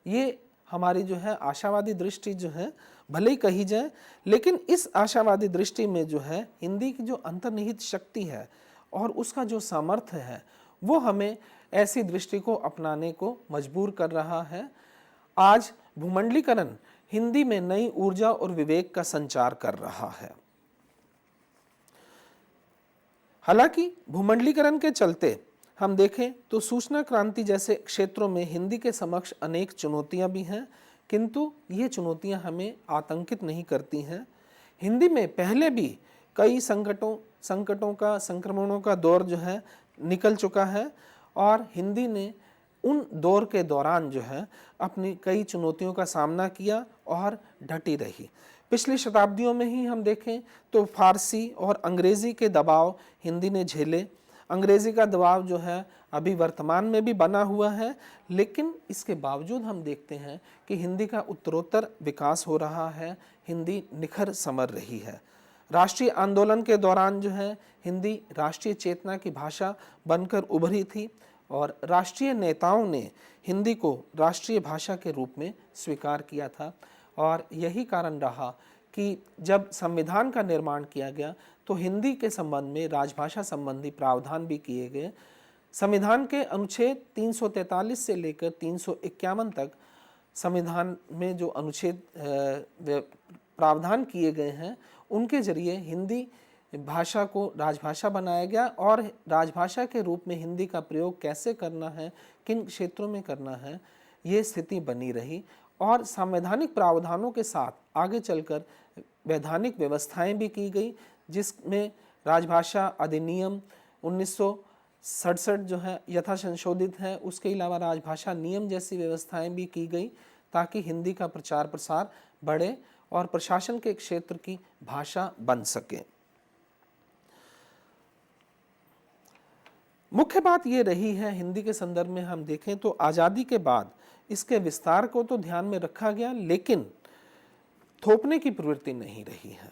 ये हमारी जो है आशावादी दृष्टि जो है भले ही कही जाए, लेकिन इस आशावादी दृष्टि में जो है हिंदी की जो अंतर्निहित शक्ति है और उसका जो सामर्थ्य है वो हमें ऐसी दृष्टि को अपनाने को मजबूर कर रहा है। आज भूमंडलीकरण हिंदी में नई ऊर्जा और विवेक का संचार कर रहा है। हालांकि भूमंडलीकरण के चलते हम देखें तो सूचना क्रांति जैसे क्षेत्रों में हिंदी के समक्ष अनेक चुनौतियां भी हैं, किंतु ये चुनौतियां हमें आतंकित नहीं करती हैं। हिंदी में पहले भी कई संक्रमणों का दौर जो है निकल चुका है और हिंदी ने उन दौर के दौरान जो है अपनी कई चुनौतियों का सामना किया और डटी रही। पिछली शताब्दियों में ही हम देखें तो फारसी और अंग्रेज़ी के दबाव हिंदी ने झेले। अंग्रेज़ी का दबाव जो है अभी वर्तमान में भी बना हुआ है, लेकिन इसके बावजूद हम देखते हैं कि हिंदी का उत्तरोत्तर विकास हो रहा है, हिंदी निखर संवर रही है। राष्ट्रीय आंदोलन के दौरान जो है हिंदी राष्ट्रीय चेतना की भाषा बनकर उभरी थी और राष्ट्रीय नेताओं ने हिंदी को राष्ट्रीय भाषा के रूप में स्वीकार किया था। और यही कारण रहा कि जब संविधान का निर्माण किया गया तो हिंदी के संबंध में राजभाषा संबंधी प्रावधान भी किए गए। संविधान के अनुच्छेद 343 से लेकर 351 तक संविधान में जो अनुच्छेद प्रावधान किए गए हैं उनके जरिए हिंदी भाषा को राजभाषा बनाया गया और राजभाषा के रूप में हिंदी का प्रयोग कैसे करना है, किन क्षेत्रों में करना है, ये स्थिति बनी रही। और संवैधानिक प्रावधानों के साथ आगे चलकर वैधानिक व्यवस्थाएं भी की गई, जिसमें राजभाषा अधिनियम 1967 जो है यथा संशोधित है, उसके अलावा राजभाषा नियम जैसी व्यवस्थाएं भी की गई ताकि हिंदी का प्रचार प्रसार बढ़े और प्रशासन के क्षेत्र की भाषा बन सके। मुख्य बात ये रही है हिंदी के संदर्भ में हम देखें तो आज़ादी के बाद इसके विस्तार को तो ध्यान में रखा गया, लेकिन थोपने की प्रवृत्ति नहीं रही है।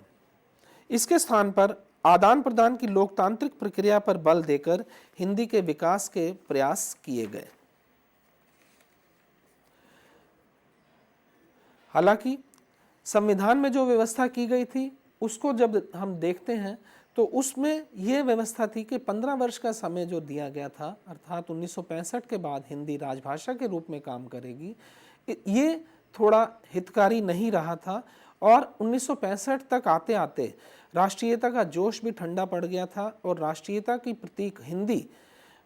इसके स्थान पर आदान प्रदान की लोकतांत्रिक प्रक्रिया पर बल देकर हिंदी के विकास के प्रयास किए गए। हालांकि संविधान में जो व्यवस्था की गई थी उसको जब हम देखते हैं तो उसमें यह व्यवस्था थी कि 15 वर्ष का समय जो दिया गया था, अर्थात 1965 के बाद हिंदी राजभाषा के रूप में काम करेगी, ये थोड़ा हितकारी नहीं रहा था। और 1965 तक आते आते राष्ट्रीयता का जोश भी ठंडा पड़ गया था और राष्ट्रीयता की प्रतीक हिंदी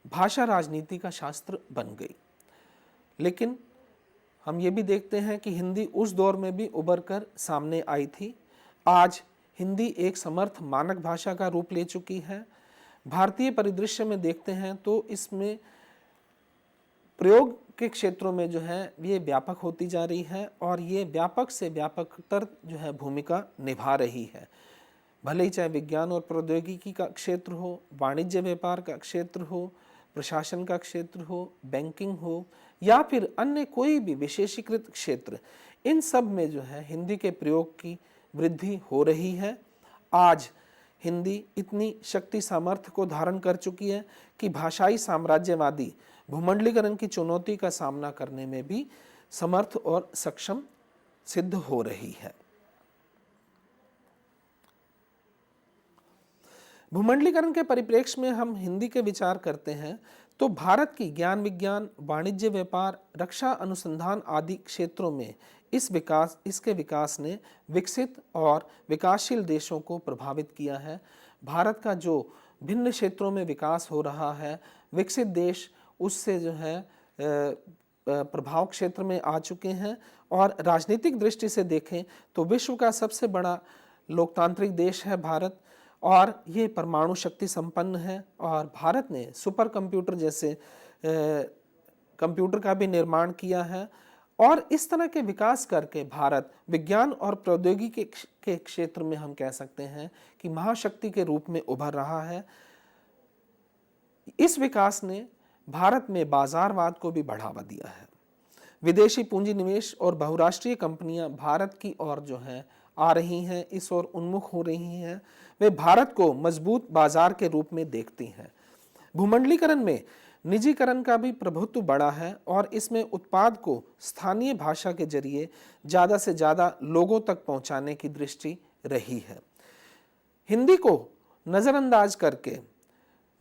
भाषा राजनीति का शास्त्र बन गई। लेकिन हम ये भी देखते हैं कि हिंदी उस दौर में भी उभर कर सामने आई थी। आज हिंदी एक समर्थ मानक भाषा का रूप ले चुकी है। भारतीय परिदृश्य में देखते हैं तो इसमें प्रयोग के क्षेत्रों में जो है ये व्यापक होती जा रही है और ये व्यापक से व्यापकतर जो है भूमिका निभा रही है। भले ही चाहे विज्ञान और प्रौद्योगिकी का क्षेत्र हो, वाणिज्य व्यापार का क्षेत्र हो, प्रशासन का क्षेत्र हो, बैंकिंग हो या फिर अन्य कोई भी विशेषीकृत क्षेत्र, इन सब में जो है हिंदी के प्रयोग की वृद्धि हो रही है। आज हिंदी इतनी शक्ति सामर्थ्य को धारण कर चुकी है कि भाषाई साम्राज्यवादी भूमंडलीकरण की चुनौती का सामना करने में भी समर्थ और सक्षम सिद्ध हो रही है। भूमंडलीकरण के परिप्रेक्ष्य में हम हिंदी के विचार करते हैं तो भारत की ज्ञान विज्ञान, वाणिज्य व्यापार, रक्षा अनुसंधान आदि क्षेत्रों में इसके विकास ने विकसित और विकासशील देशों को प्रभावित किया है। भारत का जो भिन्न क्षेत्रों में विकास हो रहा है, विकसित देश उससे जो है प्रभाव क्षेत्र में आ चुके हैं। और राजनीतिक दृष्टि से देखें तो विश्व का सबसे बड़ा लोकतांत्रिक देश है भारत और ये परमाणु शक्ति संपन्न है। और भारत ने सुपर कंप्यूटर जैसे कंप्यूटर का भी निर्माण किया है और इस तरह के विकास करके भारत विज्ञान और प्रौद्योगिकी के क्षेत्र में हम कह सकते हैं कि महाशक्ति के रूप में उभर रहा है। इस विकास ने भारत में बाजारवाद को भी बढ़ावा दिया है। विदेशी पूंजी निवेश और बहुराष्ट्रीय कंपनियां भारत की ओर जो है आ रही हैं, इस ओर उन्मुख हो रही हैं। वे भारत को मजबूत बाजार के रूप में देखती हैं। भूमंडलीकरण में निजीकरण का भी प्रभुत्व बढ़ा है और इसमें उत्पाद को स्थानीय भाषा के जरिए ज़्यादा से ज़्यादा लोगों तक पहुंचाने की दृष्टि रही है। हिंदी को नज़रअंदाज करके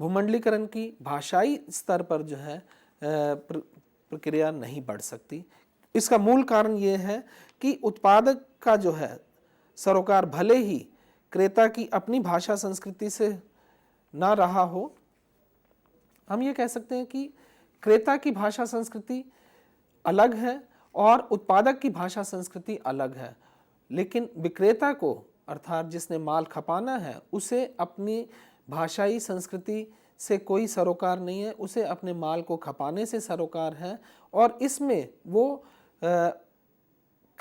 भूमंडलीकरण की भाषाई स्तर पर जो है प्रक्रिया नहीं बढ़ सकती। इसका मूल कारण ये है कि उत्पादक का जो है सरोकार भले ही क्रेता की अपनी भाषा संस्कृति से ना रहा हो, हम ये कह सकते हैं कि क्रेता की भाषा संस्कृति अलग है और उत्पादक की भाषा संस्कृति अलग है, लेकिन विक्रेता को अर्थात जिसने माल खपाना है उसे अपनी भाषाई संस्कृति से कोई सरोकार नहीं है, उसे अपने माल को खपाने से सरोकार है और इसमें वो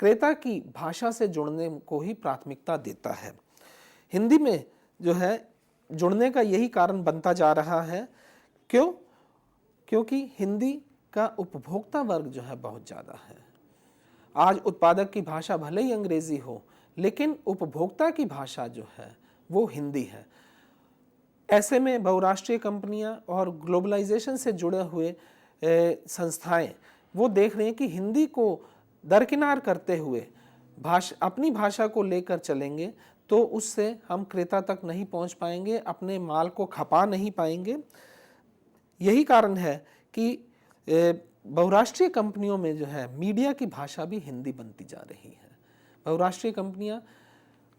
क्रेता की भाषा से जुड़ने को ही प्राथमिकता देता है। हिंदी में जो है जुड़ने का यही कारण बनता जा रहा है। क्यों? क्योंकि हिंदी का उपभोक्ता वर्ग जो है बहुत ज़्यादा है। आज उत्पादक की भाषा भले ही अंग्रेजी हो, लेकिन उपभोक्ता की भाषा जो है वो हिंदी है। ऐसे में बहुराष्ट्रीय कंपनियां और ग्लोबलाइजेशन से जुड़े हुए संस्थाएं वो देख रहे हैं कि हिंदी को दरकिनार करते हुए अपनी भाषा को लेकर चलेंगे तो उससे हम क्रेता तक नहीं पहुंच पाएंगे, अपने माल को खपा नहीं पाएंगे। यही कारण है कि बहुराष्ट्रीय कंपनियों में जो है मीडिया की भाषा भी हिंदी बनती जा रही है। बहुराष्ट्रीय कंपनियां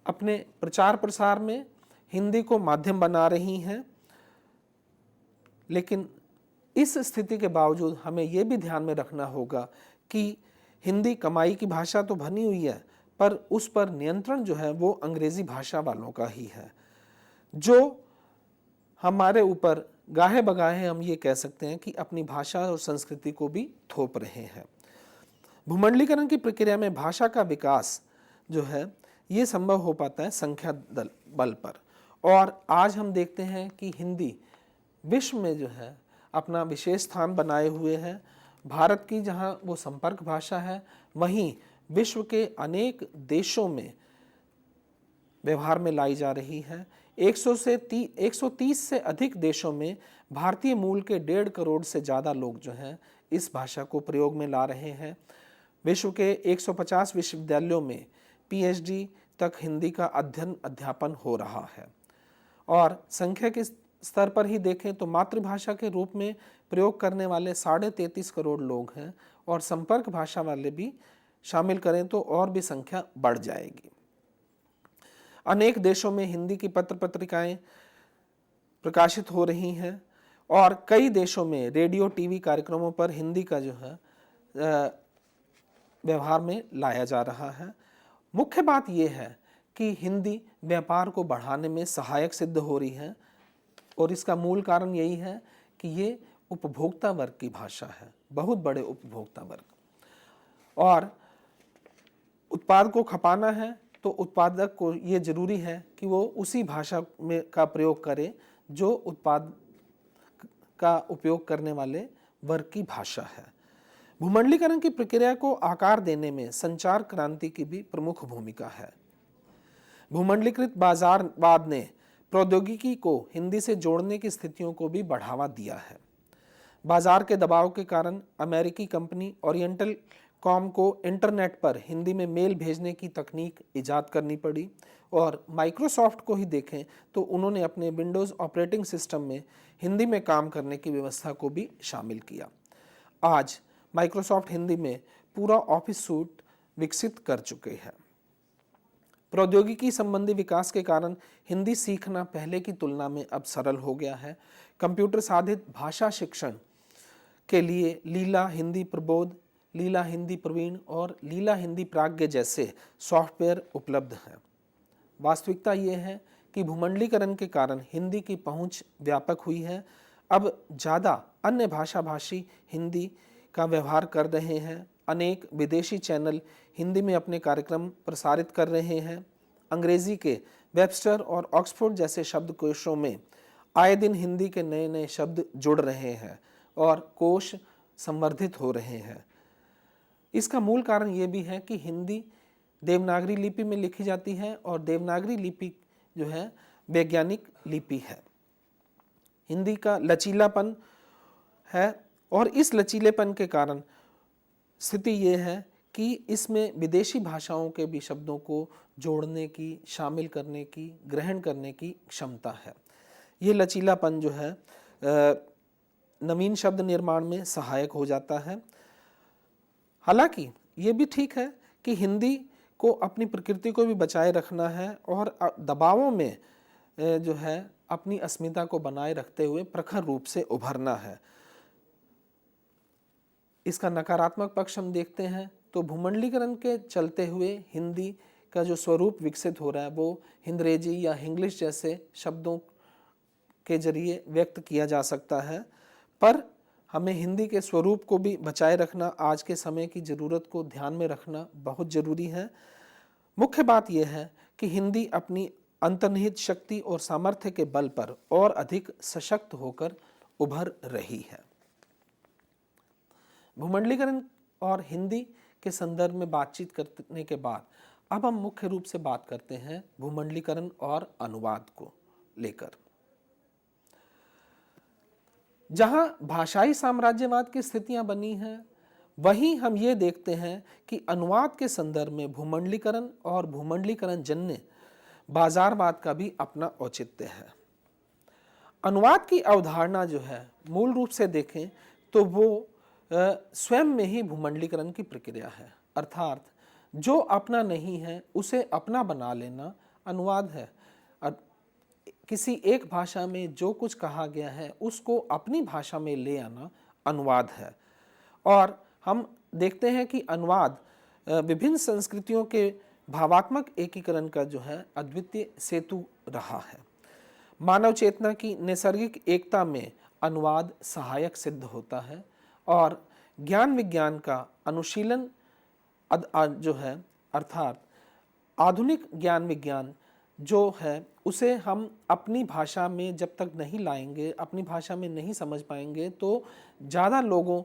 अपने प्रचार प्रसार में हिंदी को माध्यम बना रही हैं, लेकिन इस स्थिति के बावजूद हमें यह भी ध्यान में रखना होगा कि हिंदी कमाई की भाषा तो बनी हुई है, पर उस पर नियंत्रण जो है वो अंग्रेजी भाषा वालों का ही है, जो हमारे ऊपर गाहे बगाहे हम ये कह सकते हैं कि अपनी भाषा और संस्कृति को भी थोप रहे हैं। भूमंडलीकरण की प्रक्रिया में भाषा का विकास जो है ये संभव हो पाता है संख्या बल पर, और आज हम देखते हैं कि हिंदी विश्व में जो है अपना विशेष स्थान बनाए हुए है। भारत की जहां वो संपर्क भाषा है, वहीं विश्व के अनेक देशों में व्यवहार में लाई जा रही है। 130 से अधिक देशों में भारतीय मूल के 1.5 करोड़ से ज़्यादा लोग जो हैं इस भाषा को प्रयोग में ला रहे हैं। विश्व के 150 विश्वविद्यालयों में पीएचडी तक हिंदी का अध्यापन हो रहा है, और संख्या के स्तर पर ही देखें तो मातृभाषा के रूप में प्रयोग करने वाले 33.5 करोड़ लोग हैं, और संपर्क भाषा वाले भी शामिल करें तो और भी संख्या बढ़ जाएगी। अनेक देशों में हिंदी की पत्र पत्रिकाएं प्रकाशित हो रही हैं, और कई देशों में रेडियो टीवी कार्यक्रमों पर हिंदी का जो है व्यवहार में लाया जा रहा है। मुख्य बात यह है कि हिंदी व्यापार को बढ़ाने में सहायक सिद्ध हो रही है, और इसका मूल कारण यही है कि ये उपभोक्ता वर्ग की भाषा है, बहुत बड़े उपभोक्ता वर्ग, और उत्पाद को खपाना है तो उत्पादक को ये जरूरी है कि वो उसी भाषा में का प्रयोग करे जो उत्पाद का उपयोग करने वाले वर्ग की भाषा है। भूमंडलीकरण की प्रक्रिया को आकार देने में संचार क्रांति की भी प्रमुख भूमिका है। भूमंडलीकृत बाजारवाद ने प्रौद्योगिकी को हिंदी से जोड़ने की स्थितियों को भी बढ़ावा दिया है। बाजार के दबाव के कारण अमेरिकी कंपनी ओरिएंटल कॉम को इंटरनेट पर हिंदी में मेल भेजने की तकनीक इजाद करनी पड़ी, और माइक्रोसॉफ्ट को ही देखें तो उन्होंने अपने विंडोज़ ऑपरेटिंग सिस्टम में हिंदी में काम करने की व्यवस्था को भी शामिल किया। आज माइक्रोसॉफ्ट हिंदी में पूरा ऑफिस सूट विकसित कर चुके हैं। प्रौद्योगिकी संबंधी विकास के कारण हिंदी सीखना पहले की तुलना में अब सरल हो गया है। कंप्यूटर साधित भाषा शिक्षण के लिए लीला हिंदी प्रबोध, लीला हिंदी प्रवीण और लीला हिंदी प्राज्ञ जैसे सॉफ्टवेयर उपलब्ध हैं। वास्तविकता ये है कि भूमंडलीकरण के कारण हिंदी की पहुंच व्यापक हुई है। अब ज़्यादा अन्य भाषी हिंदी का व्यवहार कर रहे हैं। अनेक विदेशी चैनल हिंदी में अपने कार्यक्रम प्रसारित कर रहे हैं। अंग्रेजी के वेबस्टर और ऑक्सफोर्ड जैसे शब्दकोशों में आए दिन हिंदी के नए नए शब्द जुड़ रहे हैं और कोश संवर्धित हो रहे हैं। इसका मूल कारण ये भी है कि हिंदी देवनागरी लिपि में लिखी जाती है, और देवनागरी लिपि जो है वैज्ञानिक लिपि है। हिंदी का लचीलापन है, और इस लचीलेपन के कारण स्थिति ये है कि इसमें विदेशी भाषाओं के भी शब्दों को जोड़ने की, शामिल करने की, ग्रहण करने की क्षमता है। ये लचीलापन जो है नवीन शब्द निर्माण में सहायक हो जाता है। हालांकि ये भी ठीक है कि हिंदी को अपनी प्रकृति को भी बचाए रखना है, और दबावों में जो है अपनी अस्मिता को बनाए रखते हुए प्रखर रूप से उभरना है। इसका नकारात्मक पक्ष हम देखते हैं तो भूमंडलीकरण के चलते हुए हिंदी का जो स्वरूप विकसित हो रहा है वो हिंदरेजी या हिंग्लिश जैसे शब्दों के जरिए व्यक्त किया जा सकता है, पर हमें हिंदी के स्वरूप को भी बचाए रखना, आज के समय की ज़रूरत को ध्यान में रखना बहुत ज़रूरी है। मुख्य बात यह है कि हिंदी अपनी अंतर्निहित शक्ति और सामर्थ्य के बल पर और अधिक सशक्त होकर उभर रही है। भूमंडलीकरण और हिंदी के संदर्भ में बातचीत करने के बाद अब हम मुख्य रूप से बात करते हैं भूमंडलीकरण और अनुवाद को लेकर। जहां भाषाई साम्राज्यवाद की स्थितियां बनी हैं, वहीं हम ये देखते हैं कि अनुवाद के संदर्भ में भूमंडलीकरण और भूमंडलीकरण जन्य बाजारवाद का भी अपना औचित्य है। अनुवाद की अवधारणा जो है मूल रूप से देखें तो वो स्वयं में ही भूमंडलीकरण की प्रक्रिया है, अर्थात जो अपना नहीं है उसे अपना बना लेना अनुवाद है। किसी एक भाषा में जो कुछ कहा गया है उसको अपनी भाषा में ले आना अनुवाद है। और हम देखते हैं कि अनुवाद विभिन्न संस्कृतियों के भावात्मक एकीकरण का जो है अद्वितीय सेतु रहा है। मानव चेतना की नैसर्गिक एकता में अनुवाद सहायक सिद्ध होता है और ज्ञान विज्ञान का अनुशीलन जो है, अर्थात आधुनिक ज्ञान विज्ञान जो है उसे हम अपनी भाषा में जब तक नहीं लाएंगे, अपनी भाषा में नहीं समझ पाएंगे तो ज़्यादा लोगों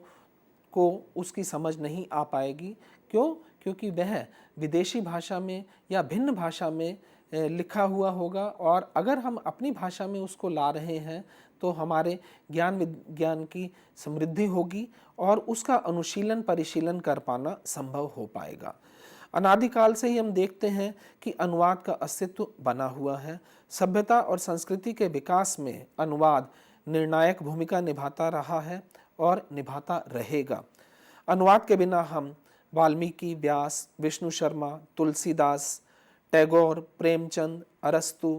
को उसकी समझ नहीं आ पाएगी। क्यों? क्योंकि वह विदेशी भाषा में या भिन्न भाषा में लिखा हुआ होगा, और अगर हम अपनी भाषा में उसको ला रहे हैं तो हमारे ज्ञान विज्ञान की समृद्धि होगी और उसका अनुशीलन परिशीलन कर पाना संभव हो पाएगा। अनादिकाल से ही हम देखते हैं कि अनुवाद का अस्तित्व बना हुआ है। सभ्यता और संस्कृति के विकास में अनुवाद निर्णायक भूमिका निभाता रहा है और निभाता रहेगा। अनुवाद के बिना हम वाल्मीकि, व्यास, विष्णु शर्मा, तुलसीदास, टैगोर, प्रेमचंद, अरस्तु,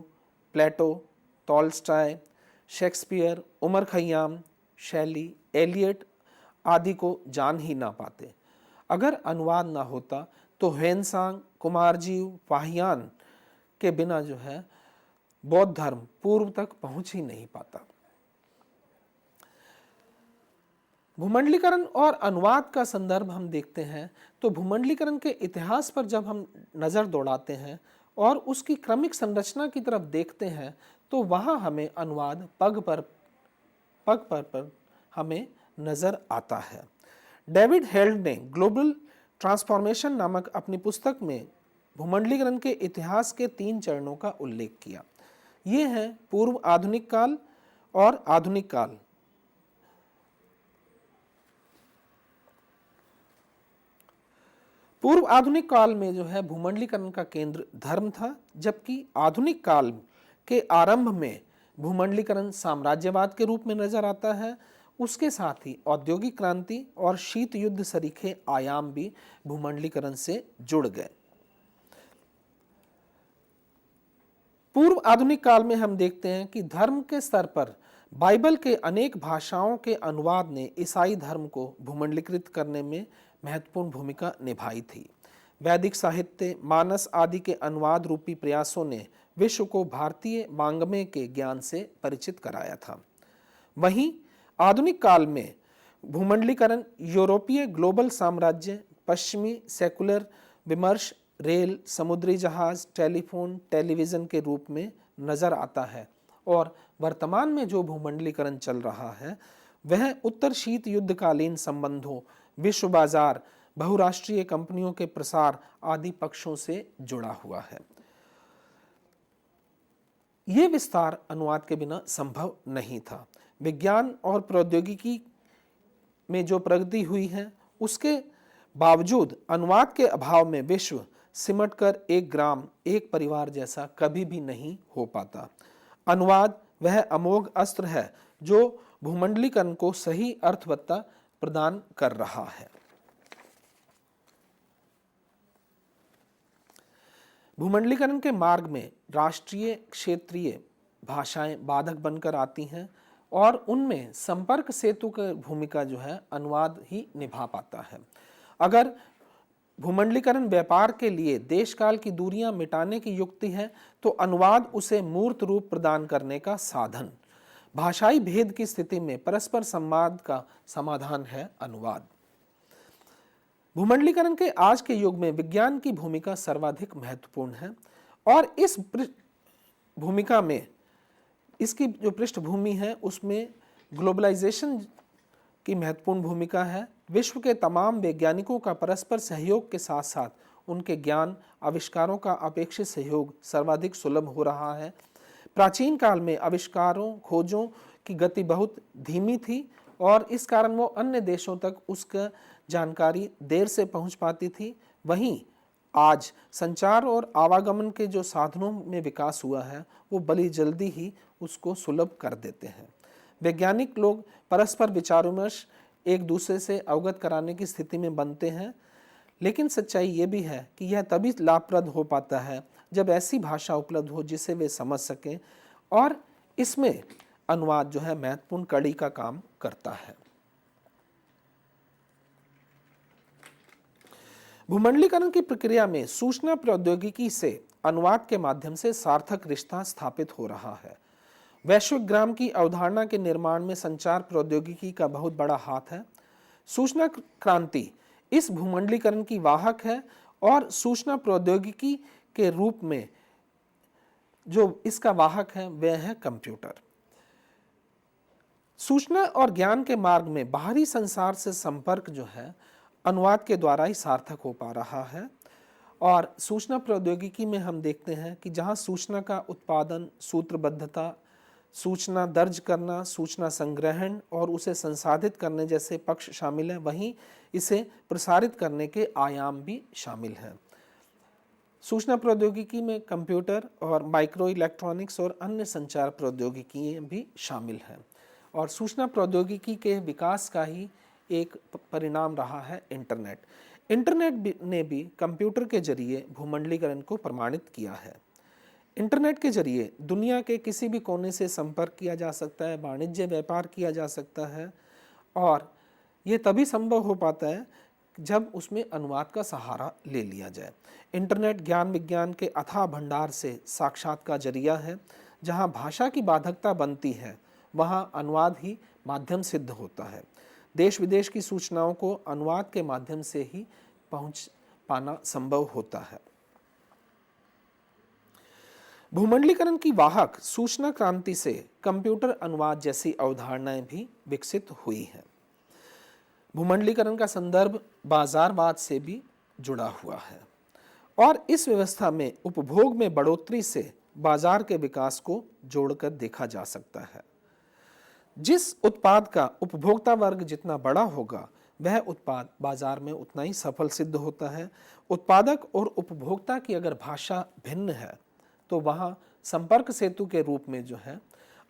प्लेटो, टॉल्स्टॉय, शेक्सपियर, उमर खय्याम, शैली, एलियट आदि को जान ही ना पाते। अगर अनुवाद ना होता तो ह्वेनसांग, कुमारजीव, फाहियान के बिना जो है बौद्ध धर्म पूर्व तक पहुंच ही नहीं पाता। भूमंडलीकरण और अनुवाद का संदर्भ हम देखते हैं तो भूमंडलीकरण के इतिहास पर जब हम नज़र दौड़ाते हैं और उसकी क्रमिक संरचना की तरफ देखते हैं तो वहाँ हमें अनुवाद पग पर हमें नज़र आता है। डेविड हेल्ड ने ग्लोबल ट्रांसफॉर्मेशन नामक अपनी पुस्तक में भूमंडलीकरण के इतिहास के 3 चरणों का उल्लेख किया। ये हैं पूर्व आधुनिक काल और आधुनिक काल। पूर्व आधुनिक काल में जो है भूमंडलीकरण का केंद्र धर्म था, जबकि आधुनिक काल के आरंभ में भूमंडलीकरण साम्राज्यवाद के रूप में नजर आता है। उसके साथ ही औद्योगिक क्रांति और शीत युद्ध सरीखे आयाम भी भूमंडलीकरण से जुड़ गए। पूर्व आधुनिक काल में हम देखते हैं कि धर्म के स्तर पर बाइबल के अनेक भाषाओं के अनुवाद ने ईसाई धर्म को भूमंडलीकृत करने में महत्वपूर्ण भूमिका निभाई थी। वैदिक साहित्य, मानस आदि के अनुवाद रूपी प्रयासों ने विश्व को भारतीय वाङ्मय के ज्ञान से परिचित कराया था। वहीं आधुनिक काल में भूमंडलीकरण यूरोपीय ग्लोबल साम्राज्य, पश्चिमी सेकुलर विमर्श, रेल, समुद्री जहाज, टेलीफोन, टेलीविज़न के रूप में नज़र आता है। और वर्तमान में जो भूमंडलीकरण चल रहा है वह उत्तर शीत युद्धकालीन संबंधों, विश्व बाजार, बहुराष्ट्रीय कंपनियों के प्रसार आदि पक्षों से जुड़ा हुआ है। ये विस्तार अनुवाद के बिना संभव नहीं था। विज्ञान और प्रौद्योगिकी में जो प्रगति हुई है उसके बावजूद अनुवाद के अभाव में विश्व सिमटकर एक ग्राम, एक परिवार जैसा कभी भी नहीं हो पाता। अनुवाद वह अमोघ अस्त्र है जो भूमंडलीकरण को सही अर्थवत्ता प्रदान कर रहा है। भूमंडलीकरण के मार्ग में राष्ट्रीय, क्षेत्रीय भाषाएं बाधक बनकर आती हैं और उनमें संपर्क सेतु की भूमिका जो है अनुवाद ही निभा पाता है। अगर भूमंडलीकरण व्यापार के लिए देश काल की दूरियां मिटाने की युक्ति है तो अनुवाद उसे मूर्त रूप प्रदान करने का साधन। भाषाई भेद की स्थिति में परस्पर संवाद का समाधान है अनुवाद। भूमंडलीकरण के आज के युग में विज्ञान की भूमिका सर्वाधिक महत्वपूर्ण है और इस भूमिका में इसकी जो पृष्ठभूमि है उसमें ग्लोबलाइजेशन की महत्वपूर्ण भूमिका है। विश्व के तमाम वैज्ञानिकों का परस्पर सहयोग के साथ साथ उनके ज्ञान आविष्कारों का अपेक्षित सहयोग सर्वाधिक सुलभ हो रहा है। प्राचीन काल में आविष्कारों, खोजों की गति बहुत धीमी थी और इस कारण वो अन्य देशों तक उसका जानकारी देर से पहुंच पाती थी। वहीं आज संचार और आवागमन के जो साधनों में विकास हुआ है वो बड़ी जल्दी ही उसको सुलभ कर देते हैं। वैज्ञानिक लोग परस्पर विचार विमर्श एक दूसरे से अवगत कराने की स्थिति में बनते हैं, लेकिन सच्चाई ये भी है कि यह तभी लाभप्रद हो पाता है जब ऐसी भाषा उपलब्ध हो जिसे वे समझ सकें, और इसमें अनुवाद जो है महत्वपूर्ण कड़ी का काम करता है। भूमंडलीकरण की प्रक्रिया में सूचना प्रौद्योगिकी से अनुवाद के माध्यम से सार्थक रिश्ता स्थापित हो रहा है। वैश्विक ग्राम की अवधारणा के निर्माण में संचार प्रौद्योगिकी का बहुत बड़ा हाथ है। सूचना क्रांति इस भूमंडलीकरण की वाहक है और सूचना प्रौद्योगिकी के रूप में जो इसका वाहक है वह है कंप्यूटर। सूचना और ज्ञान के मार्ग में बाहरी संसार से संपर्क जो है अनुवाद के द्वारा ही सार्थक हो पा रहा है। और सूचना प्रौद्योगिकी में हम देखते हैं कि जहां सूचना का उत्पादन, सूत्रबद्धता, सूचना दर्ज करना, सूचना संग्रहण और उसे संसाधित करने जैसे पक्ष शामिल हैं, वहीं इसे प्रसारित करने के आयाम भी शामिल हैं। सूचना प्रौद्योगिकी में कंप्यूटर और माइक्रो इलेक्ट्रॉनिक्स और अन्य संचार प्रौद्योगिकियाँ भी शामिल हैं। और सूचना प्रौद्योगिकी के विकास का ही एक परिणाम रहा है इंटरनेट। इंटरनेट ने भी कंप्यूटर के जरिए भूमंडलीकरण को प्रमाणित किया है। इंटरनेट के जरिए दुनिया के किसी भी कोने से संपर्क किया जा सकता है, वाणिज्य व्यापार किया जा सकता है, और ये तभी संभव हो पाता है जब उसमें अनुवाद का सहारा ले लिया जाए। इंटरनेट ज्ञान विज्ञान के अथाह भंडार से साक्षात का जरिया है। जहाँ भाषा की बाधकता बनती है वहाँ अनुवाद ही माध्यम सिद्ध होता है। देश विदेश की सूचनाओं को अनुवाद के माध्यम से ही पहुँच पाना संभव होता है। भूमंडलीकरण की वाहक सूचना क्रांति से कंप्यूटर अनुवाद जैसी अवधारणाएं भी विकसित हुई हैं। भूमंडलीकरण का संदर्भ बाजारवाद से भी जुड़ा हुआ है और इस व्यवस्था में उपभोग में बढ़ोतरी से बाजार के विकास को जोड़कर देखा जा सकता है। जिस उत्पाद का उपभोक्ता वर्ग जितना बड़ा होगा वह उत्पाद बाजार में उतना ही सफल सिद्ध होता है। उत्पादक और उपभोक्ता की अगर भाषा भिन्न है तो वहाँ संपर्क सेतु के रूप में जो है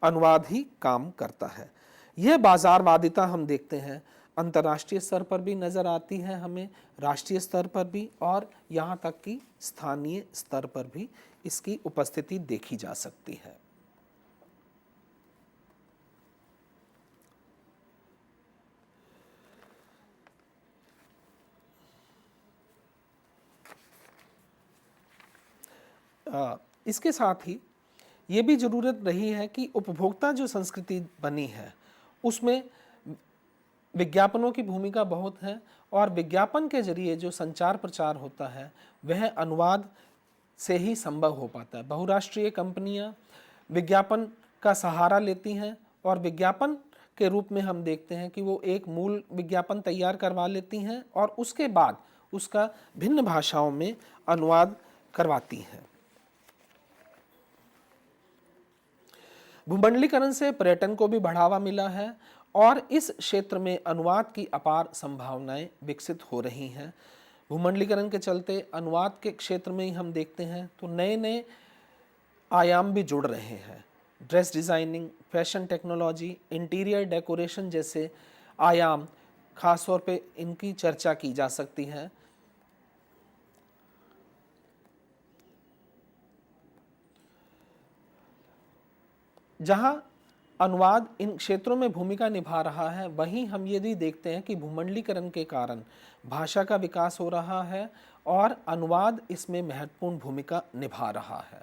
अनुवाद ही काम करता है। यह बाजारवादिता हम देखते हैं अंतर्राष्ट्रीय स्तर पर भी नज़र आती है, हमें राष्ट्रीय स्तर पर भी, और यहाँ तक कि स्थानीय स्तर पर भी इसकी उपस्थिति देखी जा सकती है। इसके साथ ही ये भी ज़रूरत रही है कि उपभोक्ता जो संस्कृति बनी है उसमें विज्ञापनों की भूमिका बहुत है, और विज्ञापन के जरिए जो संचार प्रचार होता है वह अनुवाद से ही संभव हो पाता है। बहुराष्ट्रीय कंपनियां विज्ञापन का सहारा लेती हैं और विज्ञापन के रूप में हम देखते हैं कि वो एक मूल विज्ञापन तैयार करवा लेती हैं और उसके बाद उसका भिन्न भाषाओं में अनुवाद करवाती हैं। भूमंडलीकरण से पर्यटन को भी बढ़ावा मिला है और इस क्षेत्र में अनुवाद की अपार संभावनाएं विकसित हो रही हैं। भूमंडलीकरण के चलते अनुवाद के क्षेत्र में ही हम देखते हैं तो नए नए आयाम भी जुड़ रहे हैं। Dress designing, fashion technology, interior decoration जैसे आयाम खास तौर पे इनकी चर्चा की जा सकती है। जहां अनुवाद इन क्षेत्रों में भूमिका निभा रहा है, वहीं हम ये भी देखते हैं कि भूमंडलीकरण के कारण भाषा का विकास हो रहा है और अनुवाद इसमें महत्वपूर्ण भूमिका निभा रहा है।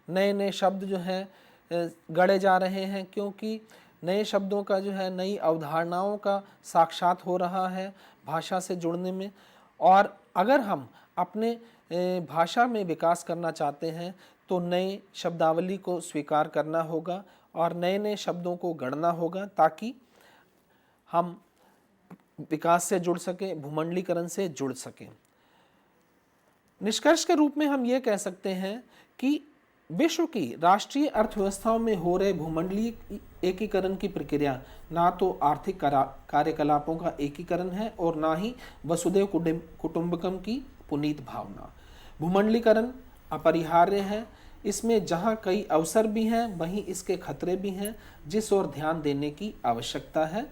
नए नए शब्द जो हैं गढ़े जा रहे हैं, क्योंकि नए शब्दों का जो है नई अवधारणाओं का साक्षात हो रहा है भाषा से जुड़ने में। और अगर हम अपने भाषा में विकास करना चाहते हैं तो नए शब्दावली को स्वीकार करना होगा और नए नए शब्दों को गढ़ना होगा ताकि हम विकास से जुड़ सकें, भूमंडलीकरण से जुड़ सकें। निष्कर्ष के रूप में हम ये कह सकते हैं कि विश्व की राष्ट्रीय अर्थव्यवस्थाओं में हो रहे भूमंडलीय एकीकरण की प्रक्रिया ना तो आर्थिक कार्यकलापों का एकीकरण है और ना ही वसुधैव कुटुंबकम की पुनीत भावना। भूमंडलीकरण अपरिहार्य है। इसमें जहाँ कई अवसर भी हैं वहीं इसके खतरे भी हैं, जिस ओर ध्यान देने की आवश्यकता है।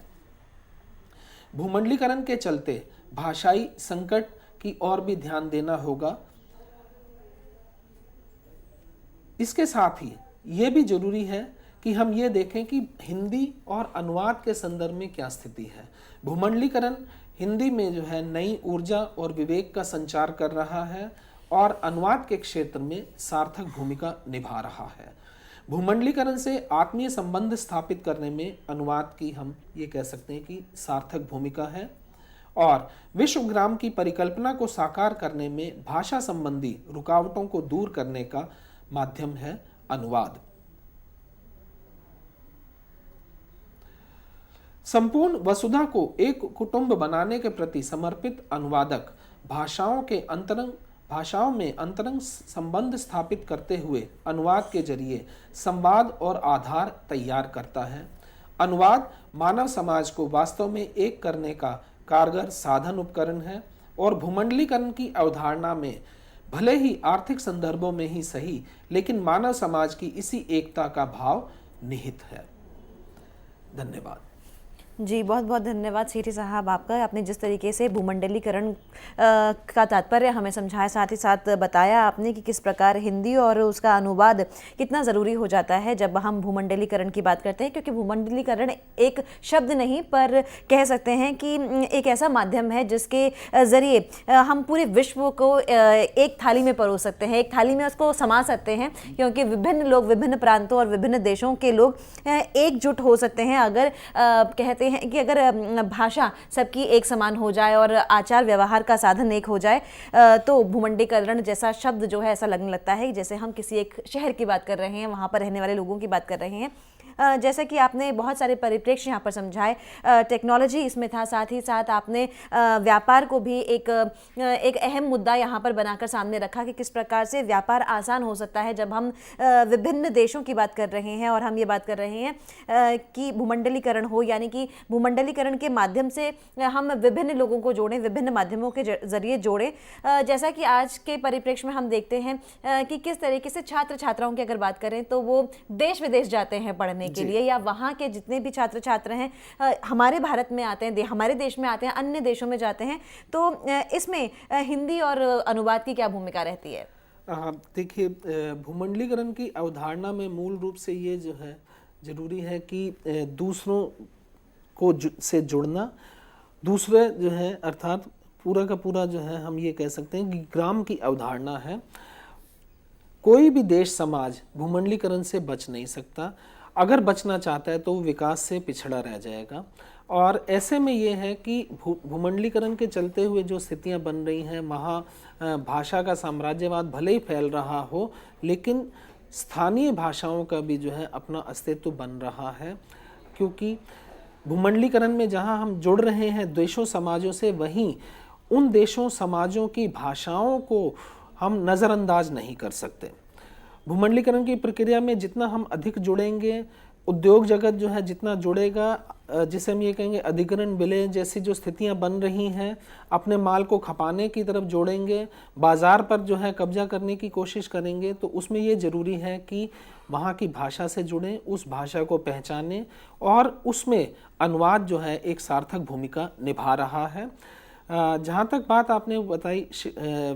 भूमंडलीकरण के चलते भाषाई संकट की ओर भी ध्यान देना होगा। इसके साथ ही ये भी जरूरी है कि हम ये देखें कि हिंदी और अनुवाद के संदर्भ में क्या स्थिति है। भूमंडलीकरण हिंदी में जो है नई ऊर्जा और विवेक का संचार कर रहा है और अनुवाद के क्षेत्र में सार्थक भूमिका निभा रहा है। भूमंडलीकरण से आत्मीय संबंध स्थापित करने में अनुवाद की हम ये कह सकते हैं कि सार्थक भूमिका है और विश्वग्राम की परिकल्पना को साकार करने में भाषा संबंधी रुकावटों को दूर करने का माध्यम है अनुवाद। संपूर्ण वसुधा को एक कुटुंब बनाने के प्रति समर्पित अनुवादक भाषाओं में अंतरंग संबंध स्थापित करते हुए अनुवाद के जरिए संवाद और आधार तैयार करता है। अनुवाद मानव समाज को वास्तव में एक करने का कारगर साधन उपकरण है और भूमंडलीकरण की अवधारणा में भले ही आर्थिक संदर्भों में ही सही, लेकिन मानव समाज की इसी एकता का भाव निहित है। धन्यवाद। जी, बहुत बहुत धन्यवाद सीठी साहब आपका। आपने जिस तरीके से भूमंडलीकरण का तात्पर्य हमें समझाया, साथ ही साथ बताया आपने कि किस प्रकार हिंदी और उसका अनुवाद कितना ज़रूरी हो जाता है जब हम भूमंडलीकरण की बात करते हैं, क्योंकि भूमंडलीकरण एक शब्द नहीं पर कह सकते हैं कि एक ऐसा माध्यम है जिसके ज़रिए हम पूरे विश्व को एक थाली में परोस सकते हैं, एक थाली में उसको समा सकते हैं, क्योंकि विभिन्न लोग विभिन्न प्रांतों और विभिन्न देशों के लोग एकजुट हो सकते हैं अगर कहते हैं कि अगर भाषा सबकी एक समान हो जाए और आचार व्यवहार का साधन एक हो जाए, तो भूमंडलीकरण जैसा शब्द जो है ऐसा लगने लगता है जैसे हम किसी एक शहर की बात कर रहे हैं, वहाँ पर रहने वाले लोगों की बात कर रहे हैं। जैसा कि आपने बहुत सारे परिप्रेक्ष्य यहाँ पर समझाए, टेक्नोलॉजी इसमें था, साथ ही साथ आपने व्यापार को भी एक अहम मुद्दा यहाँ पर बनाकर सामने रखा कि किस प्रकार से व्यापार आसान हो सकता है जब हम विभिन्न देशों की बात कर रहे हैं और हम ये बात कर रहे हैं कि भूमंडलीकरण हो, यानी कि भूमंडलीकरण के माध्यम से हम विभिन्न लोगों को जोड़ें, विभिन्न माध्यमों के जरिए जोड़ें। जैसा कि आज के परिप्रेक्ष्य में हम देखते हैं कि किस तरीके से छात्र छात्राओं की अगर बात करें तो वो देश विदेश जाते हैं पढ़ने के लिए, या वहाँ के जितने भी छात्र छात्र हैं हमारे भारत में आते हैं, हमारे देश में आते हैं, अन्य देशों में जाते हैं, तो इसमें हिंदी और अनुवाद की क्या भूमिका रहती है? देखिए, भूमंडलीकरण की अवधारणा में मूल रूप से ये जो है जरूरी है कि दूसरों को से जुड़ना, दूसरे जो है अर्थात पूरा का पूरा जो है हम ये कह सकते हैं कि ग्राम की अवधारणा है। कोई भी देश समाज भूमंडलीकरण से बच नहीं सकता, अगर बचना चाहता है तो विकास से पिछड़ा रह जाएगा। और ऐसे में ये है कि भूमंडलीकरण के चलते हुए जो स्थितियां बन रही हैं, वहाँ भाषा का साम्राज्यवाद भले ही फैल रहा हो, लेकिन स्थानीय भाषाओं का भी जो है अपना अस्तित्व बन रहा है, क्योंकि भूमंडलीकरण में जहाँ हम जुड़ रहे हैं देशों समाजों से, वहीं उन देशों समाजों की भाषाओं को हम नज़रअंदाज नहीं कर सकते। भूमंडलीकरण की प्रक्रिया में जितना हम अधिक जुड़ेंगे, उद्योग जगत जो है जितना जुड़ेगा, जिसे हम ये कहेंगे अधिग्रहण विलय जैसी जो स्थितियां बन रही हैं, अपने माल को खपाने की तरफ जोड़ेंगे, बाज़ार पर जो है कब्जा करने की कोशिश करेंगे, तो उसमें ये ज़रूरी है कि वहाँ की भाषा से जुड़ें, उस भाषा को पहचानें, और उसमें अनुवाद जो है एक सार्थक भूमिका निभा रहा है। जहाँ तक बात आपने बताई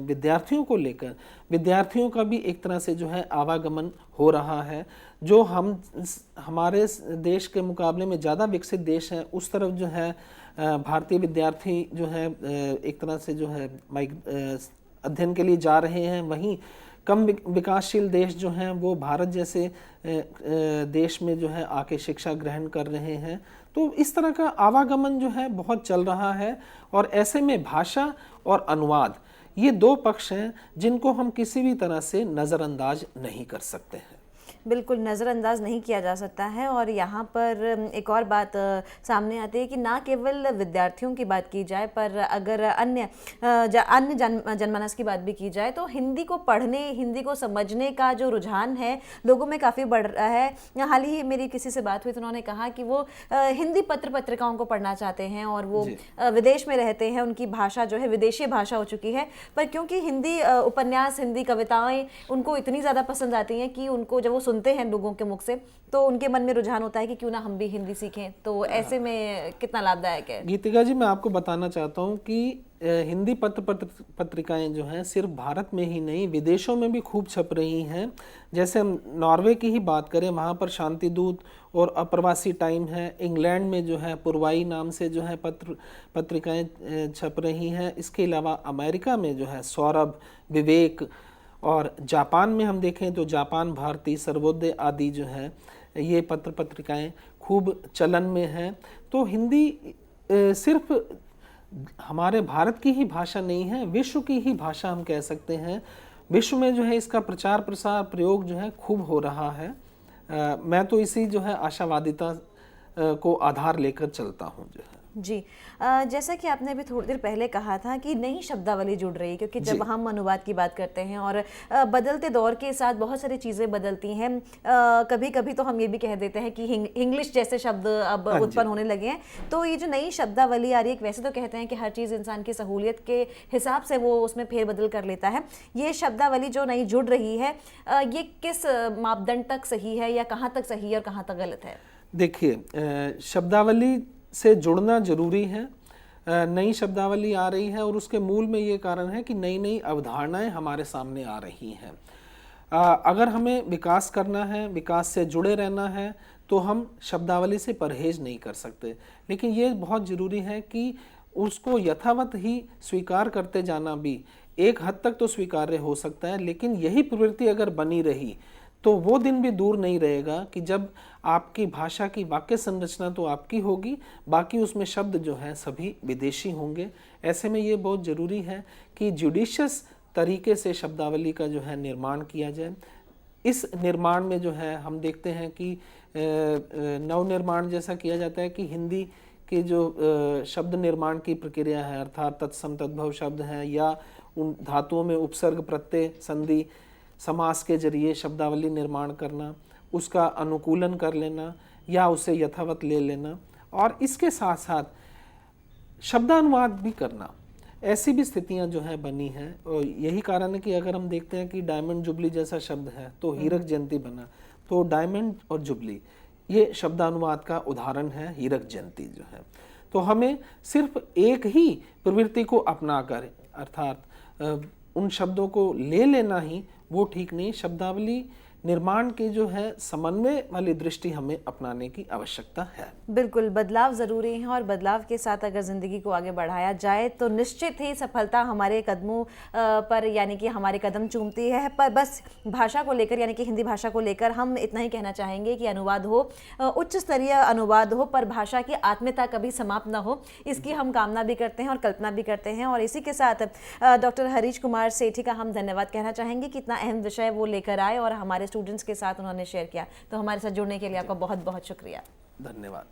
विद्यार्थियों को लेकर, विद्यार्थियों का भी एक तरह से जो है आवागमन हो रहा है। जो हमारे देश के मुकाबले में ज़्यादा विकसित देश हैं, उस तरफ जो है भारतीय विद्यार्थी जो है एक तरह से जो है अध्ययन के लिए जा रहे हैं, वहीं कम विकासशील देश जो हैं वो भारत जैसे देश में जो है आके शिक्षा ग्रहण कर रहे हैं। तो इस तरह का आवागमन जो है बहुत चल रहा है, और ऐसे में भाषा और अनुवाद ये दो पक्ष हैं जिनको हम किसी भी तरह से नज़रअंदाज नहीं कर सकते हैं। बिल्कुल नज़रअंदाज नहीं किया जा सकता है। और यहाँ पर एक और बात सामने आती है कि ना केवल विद्यार्थियों की बात की जाए, पर अगर अन्य जनमानस की बात भी की जाए तो हिंदी को पढ़ने, हिंदी को समझने का जो रुझान है लोगों में काफ़ी बढ़ रहा है। हाल ही मेरी किसी से बात हुई तो उन्होंने कहा कि वो हिंदी पत्र पत्रिकाओं को पढ़ना चाहते हैं और वो विदेश में रहते हैं, उनकी भाषा जो है विदेशी भाषा हो चुकी है, पर क्योंकि हिंदी उपन्यास, हिंदी कविताएं उनको इतनी ज़्यादा पसंद आती हैं कि उनको जब वो सुनते हैं लोगों के मुख से तो उनके मन में रुझान होता है कि क्यों ना हम भी हिंदी सीखें। तो ऐसे में कितना लाभदायक है? गीतिका जी, मैं आपको बताना चाहता हूँ कि हिंदी पत्रिकाएं जो हैं सिर्फ भारत में ही नहीं विदेशों में भी खूब छप रही हैं। जैसे हम नॉर्वे की ही बात करें, वहाँ पर शांतिदूत और अप्रवासी टाइम है। इंग्लैंड में जो है पुरवाई नाम से जो है पत्रिकाएं छप रही हैं। इसके अलावा अमेरिका में जो है सौरभ, विवेक, और जापान में हम देखें तो जापान भारती, सर्वोदय आदि जो है ये पत्रिकाएं खूब चलन में हैं। तो हिंदी सिर्फ हमारे भारत की ही भाषा नहीं है, विश्व की ही भाषा हम कह सकते हैं। विश्व में जो है इसका प्रचार प्रसार प्रयोग जो है खूब हो रहा है। मैं तो इसी जो है आशावादिता को आधार लेकर चलता हूँ जो है। जी, जैसा कि आपने अभी थोड़ी देर पहले कहा था कि नई शब्दावली जुड़ रही है, क्योंकि जब हम अनुवाद की बात करते हैं और बदलते दौर के साथ बहुत सारी चीज़ें बदलती हैं, कभी कभी तो हम ये भी कह देते हैं कि इंग्लिश जैसे शब्द अब उत्पन्न होने लगे हैं। तो ये जो नई शब्दावली आ रही है, वैसे तो कहते हैं कि हर चीज़ इंसान की सहूलियत के हिसाब से वो उसमें फेरबदल कर लेता है। ये शब्दावली जो नई जुड़ रही है, ये किस मापदंड तक सही है या कहाँ तक सही है और कहाँ तक गलत है? देखिए, शब्दावली से जुड़ना जरूरी है। नई शब्दावली आ रही है और उसके मूल में ये कारण है कि नई नई अवधारणाएं हमारे सामने आ रही हैं। अगर हमें विकास करना है, विकास से जुड़े रहना है, तो हम शब्दावली से परहेज नहीं कर सकते। लेकिन ये बहुत ज़रूरी है कि उसको यथावत ही स्वीकार करते जाना भी एक हद तक तो स्वीकार्य हो सकता है। लेकिन यही प्रवृत्ति अगर बनी रही तो वो दिन भी दूर नहीं रहेगा कि जब आपकी भाषा की वाक्य संरचना तो आपकी होगी, बाकी उसमें शब्द जो हैं सभी विदेशी होंगे। ऐसे में ये बहुत ज़रूरी है कि जुडिशियस तरीके से शब्दावली का जो है निर्माण किया जाए। इस निर्माण में जो है हम देखते हैं कि नवनिर्माण जैसा किया जाता है कि हिंदी के जो शब्द निर्माण की प्रक्रिया है, अर्थात तत्सम तद्भव शब्द हैं या उन धातुओं में उपसर्ग, प्रत्यय, संधि, समास के जरिए शब्दावली निर्माण करना, उसका अनुकूलन कर लेना या उसे यथावत ले लेना, और इसके साथ साथ शब्दानुवाद भी करना, ऐसी भी स्थितियां जो है बनी हैं। और यही कारण है कि अगर हम देखते हैं कि डायमंड जुबली जैसा शब्द है तो हीरक जयंती बना, तो डायमंड और जुबली ये शब्दानुवाद का उदाहरण है, हीरक जयंती जो है। तो हमें सिर्फ एक ही प्रवृत्ति को अपनाकर, अर्थात उन शब्दों को ले लेना ही वो ठीक नहीं। शब्दावली निर्माण की जो है समन्वय वाली दृष्टि हमें अपनाने की आवश्यकता है। बिल्कुल, बदलाव ज़रूरी है और बदलाव के साथ अगर ज़िंदगी को आगे बढ़ाया जाए तो निश्चित ही सफलता हमारे कदमों पर, यानी कि हमारे कदम चूमती है। पर बस भाषा को लेकर, यानी कि हिंदी भाषा को लेकर हम इतना ही कहना चाहेंगे कि अनुवाद हो, उच्च स्तरीय अनुवाद हो, पर भाषा की आत्मीयता कभी समाप्त न हो, इसकी हम कामना भी करते हैं और कल्पना भी करते हैं। और इसी के साथ डॉक्टर हरीश कुमार सेठी का हम धन्यवाद कहना चाहेंगे कि इतना अहम विषय वो लेकर आए और हमारे स्टूडेंट्स के साथ उन्होंने शेयर किया। तो हमारे साथ जुड़ने के लिए आपका बहुत बहुत शुक्रिया। धन्यवाद।